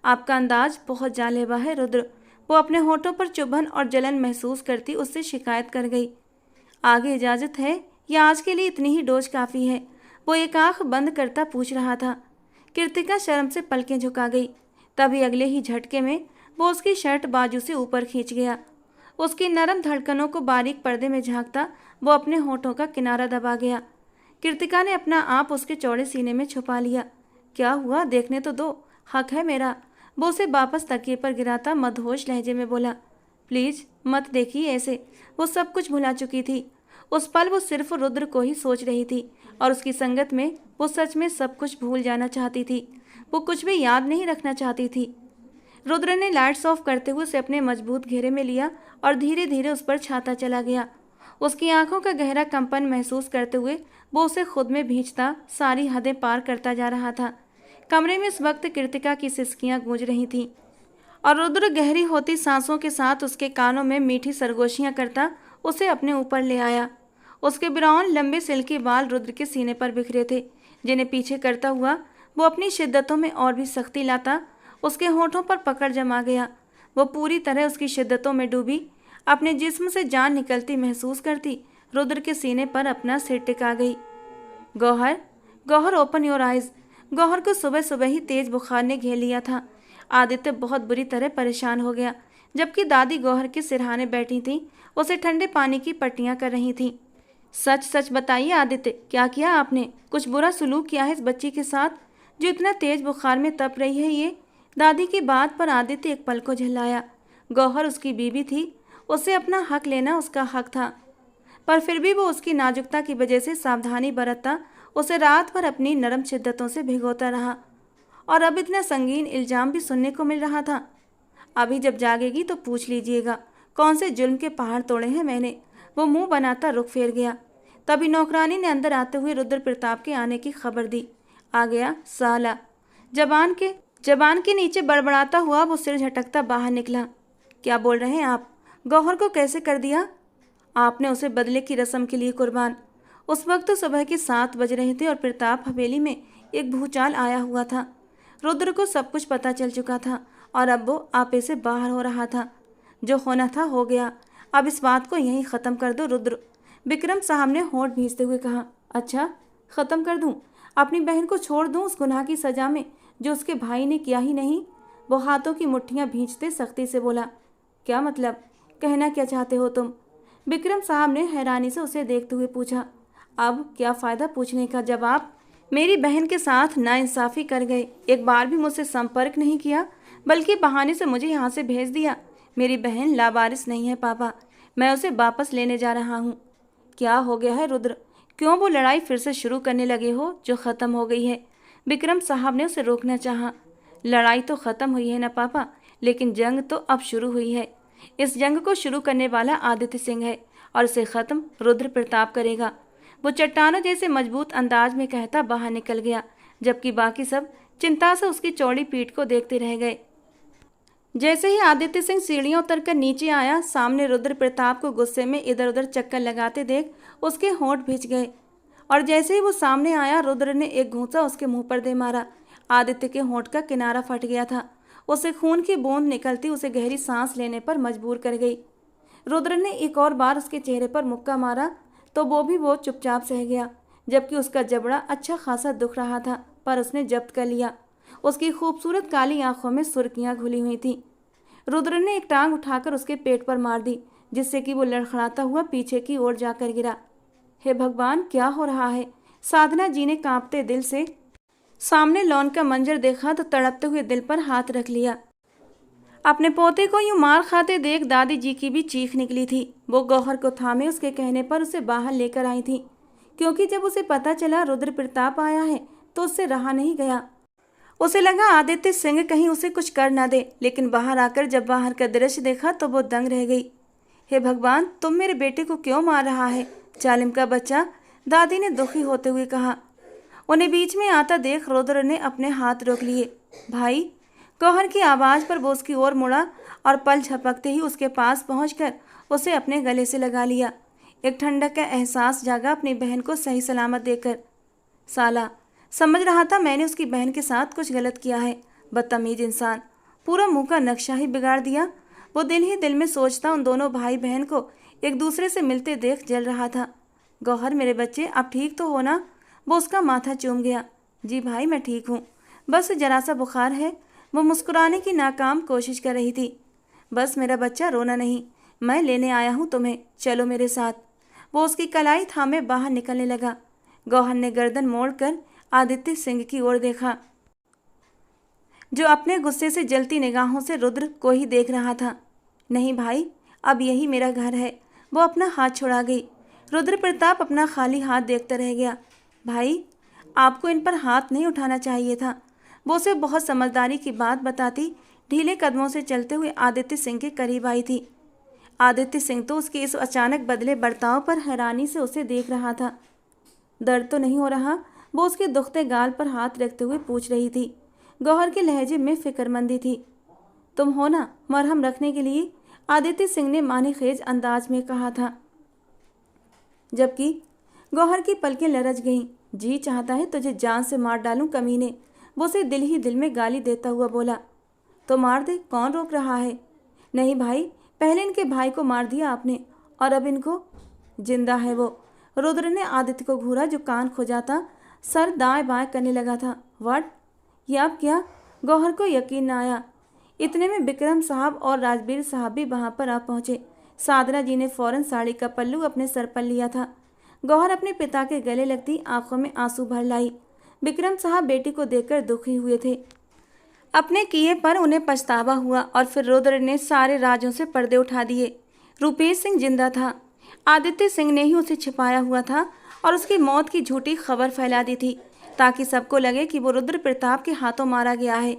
आपका अंदाज बहुत जानलेवा है रुद्र। वो अपने होठों पर चुभन और जलन महसूस करती उससे शिकायत कर गई। आगे इजाज़त है या आज के लिए इतनी ही डोज काफ़ी है? वो एक आंख बंद करता पूछ रहा था। कृतिका शर्म से पलकें झुका गई। तभी अगले ही झटके में वो उसकी शर्ट बाजू से ऊपर खींच गया। उसकी नरम धड़कनों को बारीक पर्दे में झांकता वो अपने होठों का किनारा दबा गया। कृतिका ने अपना आप उसके चौड़े सीने में छुपा लिया। क्या हुआ? देखने तो दो, हक है मेरा। वो उसे वापस तकिए पर गिराता मदहोश लहजे में बोला। प्लीज़ मत देखिए ऐसे। वो सब कुछ भुला चुकी थी। उस पल वो सिर्फ रुद्र को ही सोच रही थी और उसकी संगत में वो सच में सब कुछ भूल जाना चाहती थी। वो कुछ भी याद नहीं रखना चाहती थी। रुद्र ने लाइट्स ऑफ करते हुए उसे अपने मजबूत घेरे में लिया और धीरे धीरे उस पर छाता चला गया। उसकी आंखों का गहरा कंपन महसूस करते हुए वो उसे खुद में भींचता सारी हदें पार करता जा रहा था। कमरे में इस वक्त कृतिका की सिसकियां गूंज रही थीं और रुद्र गहरी होती सांसों के साथ उसके कानों में मीठी सरगोशियां करता उसे अपने ऊपर ले आया। उसके ब्राउन लंबे सिल्की बाल रुद्र के सीने पर बिखरे थे, जिन्हें पीछे करता हुआ वो अपनी शिद्दतों में और भी सख्ती लाता उसके होठों पर पकड़ जमा गया। वो पूरी तरह उसकी शिद्दतों में डूबी, अपने जिस्म से जान निकलती महसूस करती रुद्र के सीने पर अपना सिर टिका गई। Gauhar, Gauhar open your eyes. Gauhar को सुबह सुबह ही तेज बुखार ने घेर लिया था। आदित्य बहुत बुरी तरह परेशान हो गया। जबकि दादी गौहर के सिरहाने बैठी थीं, उसे ठंडे पानी की पट्टियां कर रही थीं। सच सच बताइए आदित्य, क्या किया आपने? कुछ बुरा सलूक किया है इस बच्ची के साथ जो इतना तेज बुखार में तप रही है ये? दादी की बात पर आदित्य एक पल को झल्लाया। गौहर उसकी बीवी थी, उसे अपना हक लेना उसका हक था, पर फिर भी वो उसकी नाजुकता की वजह से सावधानी बरतता उसे रात भर अपनी नरम शिद्दतों से भिगोता रहा। और अब इतना संगीन इल्जाम भी सुनने को मिल रहा था। अभी जब जागेगी तो पूछ लीजिएगा कौन से जुल्म के पहाड़ तोड़े हैं मैंने। वो मुंह बनाता रुख फेर गया। तभी नौकरानी ने अंदर आते हुए रुद्र प्रताप के आने की खबर दी। आ गया साला। जबान के नीचे बड़बड़ाता हुआ वो सिर झटकता बाहर निकला। क्या बोल रहे हैं आप? गौहर को कैसे कर दिया आपने? उसे बदले की रस्म के लिए कुर्बान। उस वक्त सुबह के 7 बज रहे थे और प्रताप हवेली में एक भूचाल आया हुआ था। रुद्र को सब कुछ पता चल चुका था और अब वो आपे से बाहर हो रहा था। जो होना था हो गया, अब इस बात को यहीं ख़त्म कर दो रुद्र। विक्रम साहब ने होंठ भींचते हुए कहा। अच्छा, ख़त्म कर दूं? अपनी बहन को छोड़ दूं उस गुनाह की सज़ा में जो उसके भाई ने किया ही नहीं? वो हाथों की मुट्ठियां भींचते सख्ती से बोला। क्या मतलब? कहना क्या चाहते हो तुम? विक्रम साहब ने हैरानी से उसे देखते हुए पूछा। अब क्या फ़ायदा पूछने का? जवाब। मेरी बहन के साथ नाइंसाफ़ी कर गए। एक बार भी मुझसे संपर्क नहीं किया, बल्कि बहाने से मुझे यहाँ से भेज दिया। मेरी बहन लावारिस नहीं है पापा, मैं उसे वापस लेने जा रहा हूँ। क्या हो गया है रुद्र? क्यों वो लड़ाई फिर से शुरू करने लगे हो जो ख़त्म हो गई है? विक्रम साहब ने उसे रोकना चाहा। लड़ाई तो ख़त्म हुई है ना पापा, लेकिन जंग तो अब शुरू हुई है। इस जंग को शुरू करने वाला आदित्य सिंह है और इसे ख़त्म रुद्र प्रताप करेगा। वो चट्टानों जैसे मजबूत अंदाज में कहता बाहर निकल गया, जबकि बाकी सब चिंता से उसकी चौड़ी पीठ को देखते रह गए। जैसे ही आदित्य सिंह सीढ़ियां उतरकर नीचे आया, सामने रुद्र प्रताप को गुस्से में इधर उधर चक्कर लगाते देख उसके होंठ भींच गए। और जैसे ही वो सामने आया, रुद्र ने एक घूंसा उसके मुंह पर दे मारा। आदित्य के होंठ का किनारा फट गया था। उसे खून की बूंद निकलती उसे गहरी सांस लेने पर मजबूर कर गई। रुद्र ने एक और बार उसके चेहरे पर मुक्का मारा तो वो चुपचाप सह गया, जबकि उसका जबड़ा अच्छा खासा दुख रहा था, पर उसने जब्त कर लिया। उसकी खूबसूरत काली आंखों में सुर्खियां घुली हुई थीं। रुद्र ने एक टांग उठाकर उसके पेट पर मार दी, जिससे कि वो लड़खड़ाता हुआ पीछे की ओर जाकर गिरा। हे भगवान, क्या हो रहा है? साधना जी ने कांपते दिल से सामने लॉन का मंजर देखा तो तड़पते हुए दिल पर हाथ रख लिया। अपने पोते को यूं मार खाते देख दादी जी की भी चीख निकली थी। वो गौहर को थामे उसके कहने पर उसे बाहर लेकर आई थी, क्योंकि जब उसे पता चला रुद्र प्रताप आया है तो उससे रहा नहीं गया। उसे लगा आदित्य सिंह कहीं उसे कुछ कर ना दे, लेकिन बाहर आकर जब बाहर का दृश्य देखा तो वो दंग रह गई। हे भगवान, तुम मेरे बेटे को क्यों मार रहा है, जालिम का बच्चा? दादी ने दुखी होते हुए कहा। उन्हें बीच में आता देख रुद्र ने अपने हाथ रोक लिए। भाई, गौहर की आवाज़ पर वो उसकी ओर मुड़ा और पल झपकते ही उसके पास पहुंचकर उसे अपने गले से लगा लिया। एक ठंडक का एहसास जागा अपनी बहन को सही सलामत देकर। साला, समझ रहा था मैंने उसकी बहन के साथ कुछ गलत किया है। बदतमीज इंसान, पूरा मुंह का नक्शा ही बिगाड़ दिया। वो दिल ही दिल में सोचता उन दोनों भाई बहन को एक दूसरे से मिलते देख जल रहा था। गौहर मेरे बच्चे, अब ठीक तो हो ना? वो उसका माथा चूम गया। जी भाई, मैं ठीक हूँ, बस जरा सा बुखार है। वो मुस्कुराने की नाकाम कोशिश कर रही थी। बस मेरा बच्चा, रोना नहीं, मैं लेने आया हूँ तुम्हें, चलो मेरे साथ। वो उसकी कलाई थामे बाहर निकलने लगा। गौहर ने गर्दन मोड़कर आदित्य सिंह की ओर देखा, जो अपने गुस्से से जलती निगाहों से रुद्र को ही देख रहा था। नहीं भाई, अब यही मेरा घर है। वो अपना हाथ छुड़ा गई। रुद्र प्रताप अपना खाली हाथ देखता रह गया। भाई, आपको इन पर हाथ नहीं उठाना चाहिए था। वो उसे बहुत समझदारी की बात बताती, ढीले कदमों से चलते हुए आदित्य सिंह के करीब आई थी। आदित्य सिंह तो उसके इस अचानक बदले बर्ताव पर हैरानी से उसे देख रहा था। दर्द तो नहीं हो रहा? वो उसके दुखते गाल पर हाथ रखते हुए पूछ रही थी। गौहर के लहजे में फिक्रमंदी थी। तुम हो ना मरहम रखने के लिए? आदित्य सिंह ने मानीखेज अंदाज में कहा था, जबकि गौहर की पलकें लरज गईं। जी चाहता है तुझे जान से मार डालूं कमीने, वो उसे दिल ही दिल में गाली देता हुआ बोला। तो मार दे, कौन रोक रहा है? नहीं भाई, पहले इनके भाई को मार दिया आपने और अब इनको। जिंदा है वो। रुद्र ने आदित्य को घूरा जो कान खोजाता सर दाएं बाएं करने लगा था। व्हाट? ये अब क्या? गौहर को यकीन न आया। इतने में बिक्रम साहब और राजबीर साहब भी वहां पर आ पहुंचे। साधना जी ने फौरन साड़ी का पल्लू अपने सर पर लिया था। गौहर अपने पिता के गले लगती आंखों में आंसू भर लाई। बिक्रम साहब बेटी को देखकर दुखी हुए थे। अपने किए पर उन्हें पछतावा हुआ और फिर रुद्र ने सारे राजों से पर्दे उठा दिए। रुपेश सिंह जिंदा था। आदित्य सिंह ने ही उसे छिपाया हुआ था और उसकी मौत की झूठी खबर फैला दी थी ताकि सबको लगे कि वो रुद्र प्रताप के हाथों मारा गया है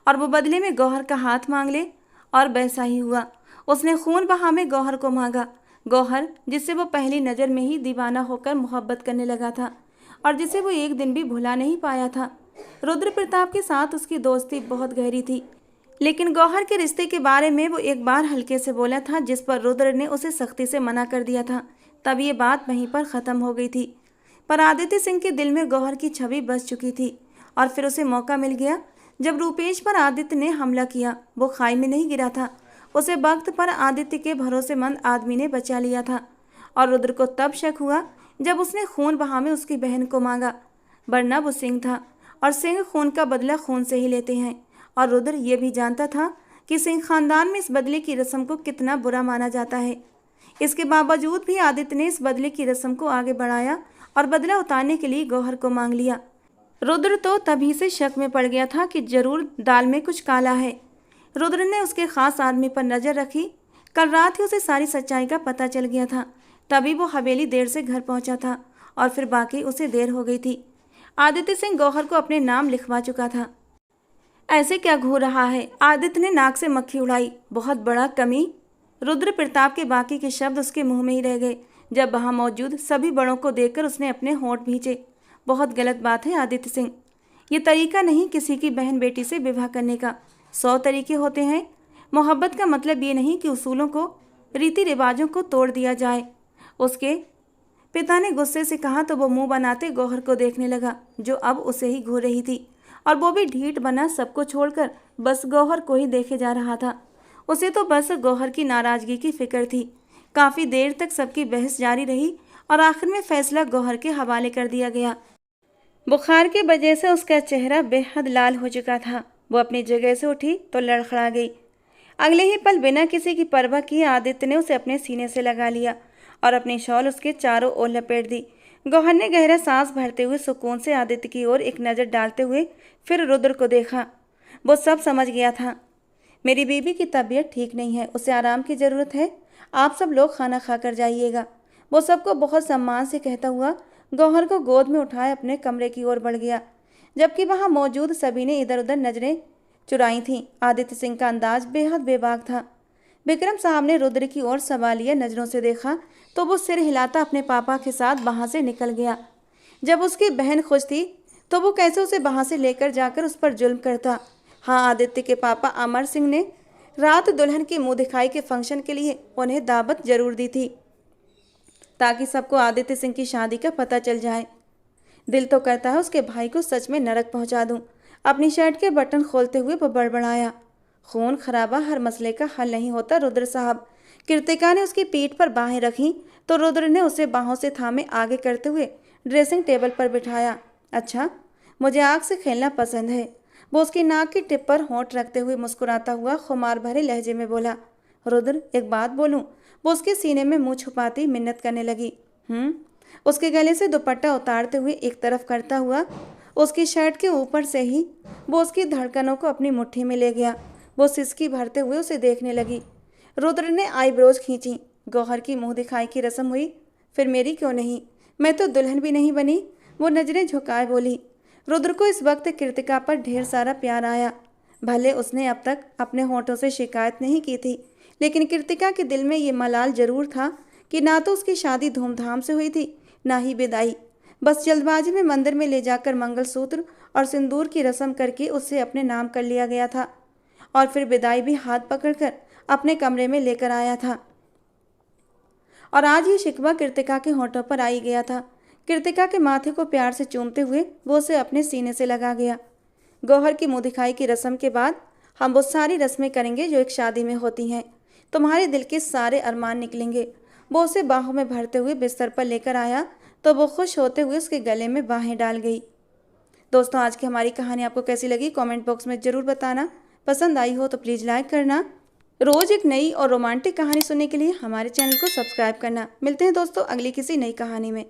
और वो बदले में गौहर का हाथ मांग ले। और वैसा ही हुआ। उसने खून बहा में गौहर को मांगा। गौहर जिससे वो पहली नज़र में ही दीवाना होकर मोहब्बत करने लगा था और जिसे वो एक दिन भी भुला नहीं पाया था। रुद्र प्रताप के साथ उसकी दोस्ती बहुत गहरी थी, लेकिन गौहर के रिश्ते के बारे में वो एक बार हल्के से बोला था जिस पर रुद्र ने उसे सख्ती से मना कर दिया था। तब ये बात वहीं पर ख़त्म हो गई थी। पर आदित्य सिंह के दिल में गौहर की छवि बस चुकी थी और फिर उसे मौका मिल गया जब रूपेश पर आदित्य ने हमला किया। वो खाई में नहीं गिरा था, उसे वक्त पर आदित्य के भरोसेमंद आदमी ने बचा लिया था। और रुद्र को तब शक हुआ जब उसने खून बहा में उसकी बहन को मांगा, वरना वो सिंह था और सिंह खून का बदला खून से ही लेते हैं। और रुद्र ये भी जानता था कि सिंह खानदान में इस बदले की रस्म को कितना बुरा माना जाता है। इसके बावजूद भी आदित्य ने इस बदले की रस्म को आगे बढ़ाया और बदला उतारने के लिए गौहर को मांग लिया। रुद्र तो तभी से शक में पड़ गया था कि जरूर दाल में कुछ काला है। रुद्र ने उसके खास आदमी पर नजर रखी। कल रात ही उसे सारी सच्चाई का पता चल गया था। तभी वो हवेली देर से घर पहुंचा था और फिर बाकी उसे देर हो गई थी। आदित्य सिंह गौहर को अपने नाम लिखवा चुका था। ऐसे क्या घूर रहा है? आदित्य ने नाक से मक्खी उड़ाई। बहुत बड़ा कमी। रुद्र प्रताप के बाकी के शब्द उसके मुंह में ही रह गए जब वहां मौजूद सभी बड़ों को देखकर उसने अपने होंठ भींचे। बहुत गलत बात है आदित्य सिंह, ये तरीका नहीं किसी की बहन बेटी से विवाह करने का। 100 तरीके होते हैं। मोहब्बत का मतलब ये नहीं कि उसूलों को, रीति रिवाजों को तोड़ दिया जाए। उसके पिता ने गुस्से से कहा तो वो मुंह बनाते गौहर को देखने लगा जो अब उसे ही घूर रही थी और वो भी ढीठ बना सबको छोड़कर बस गौहर को ही देखे जा रहा था। उसे तो बस गौहर की नाराजगी की फिक्र थी। काफ़ी देर तक सबकी बहस जारी रही और आखिर में फैसला गौहर के हवाले कर दिया गया। बुखार की वजह से उसका चेहरा बेहद लाल हो चुका था। वो अपनी जगह से उठी तो लड़खड़ा गई। अगले ही पल बिना किसी की परवाह किए आदित्य ने उसे अपने सीने से लगा लिया और अपनी शॉल उसके चारों ओर लपेट दी। गौहर ने गहरा सांस भरते हुए सुकून से आदित्य की ओर एक नज़र डालते हुए फिर रुद्र को देखा। वो सब समझ गया था। मेरी बीबी की तबीयत ठीक नहीं है, उसे आराम की ज़रूरत है। आप सब लोग खाना खाकर जाइएगा। वो सबको बहुत सम्मान से कहता हुआ गौहर को गोद में उठाए अपने कमरे की ओर बढ़ गया, जबकि वहां मौजूद सभी ने इधर उधर नजरें चुराई थीं। आदित्य सिंह का अंदाज बेहद बेबाक था। बिक्रम साहब ने रुद्र की ओर सवालिया नज़रों से देखा तो वो सिर हिलाता अपने पापा के साथ वहां से निकल गया। जब उसकी बहन खुश थी तो वो कैसे उसे वहां से लेकर जाकर उस पर जुल्म करता। हाँ, आदित्य के पापा अमर सिंह ने रात दुल्हन की मुंह दिखाई के फंक्शन के लिए उन्हें दावत जरूर दी थी ताकि सबको आदित्य सिंह की शादी का पता चल जाए। दिल तो करता है उसके भाई को सच में नरक पहुंचा दूं। अपनी शर्ट के बटन खोलते हुए वो बड़बड़ाया। खून खराबा हर मसले का हल नहीं होता रुद्र साहब। कृतिका ने उसकी पीठ पर बाहें रखी तो रुद्र ने उसे बाहों से थामे आगे करते हुए ड्रेसिंग टेबल पर बिठाया। अच्छा, मुझे आग से खेलना पसंद है। वो उसकी नाक की टिप पर होंठ रखते हुए मुस्कुराता हुआ खुमार भरे लहजे में बोला। रुद्र, एक बात बोलूं? वो उसके सीने में मुंह छुपाती मिन्नत करने लगी। उसके गले से दुपट्टा उतारते हुए एक तरफ करता हुआ उसकी शर्ट के ऊपर से ही वो उसकी धड़कनों को अपनी मुट्ठी में ले गया। वो सिसकी भरते हुए उसे देखने लगी। रुद्र ने आईब्रोज खींची। गौहर की मुंह दिखाई की रस्म हुई। फिर मेरी क्यों नहीं? मैं तो दुल्हन भी नहीं बनी। वो नजरें झुकाए बोली। रुद्र को इस वक्त कृतिका पर ढेर सारा प्यार आया। भले उसने अब तक अपने होठों से शिकायत नहीं की थी, लेकिन कृतिका के दिल में ये मलाल जरूर था कि ना तो उसकी शादी धूमधाम से हुई थी, ना ही विदाई। बस जल्दबाजी में मंदिर में ले जाकर मंगलसूत्र और सिंदूर की रस्म करके उससे अपने नाम कर लिया गया था, और फिर विदाई भी हाथ पकड़कर अपने कमरे में लेकर आया था। और आज ये शिकवा कृतिका के होठों पर आई गया था। कृतिका के माथे को प्यार से चूमते हुए वो उसे अपने सीने से लगा गया। गौहर की मुँह दिखाई की रस्म के बाद हम वो सारी रस्में करेंगे जो एक शादी में होती हैं। तुम्हारे दिल के सारे अरमान निकलेंगे। वो उसे बाहों में भरते हुए बिस्तर पर लेकर आया तो वो खुश होते हुए उसके गले में बाहें डाल गई। दोस्तों, आज की हमारी कहानी आपको कैसी लगी कमेंट बॉक्स में ज़रूर बताना। पसंद आई हो तो प्लीज़ लाइक करना। रोज़ एक नई और रोमांटिक कहानी सुनने के लिए हमारे चैनल को सब्सक्राइब करना। मिलते हैं दोस्तों अगली किसी नई कहानी में।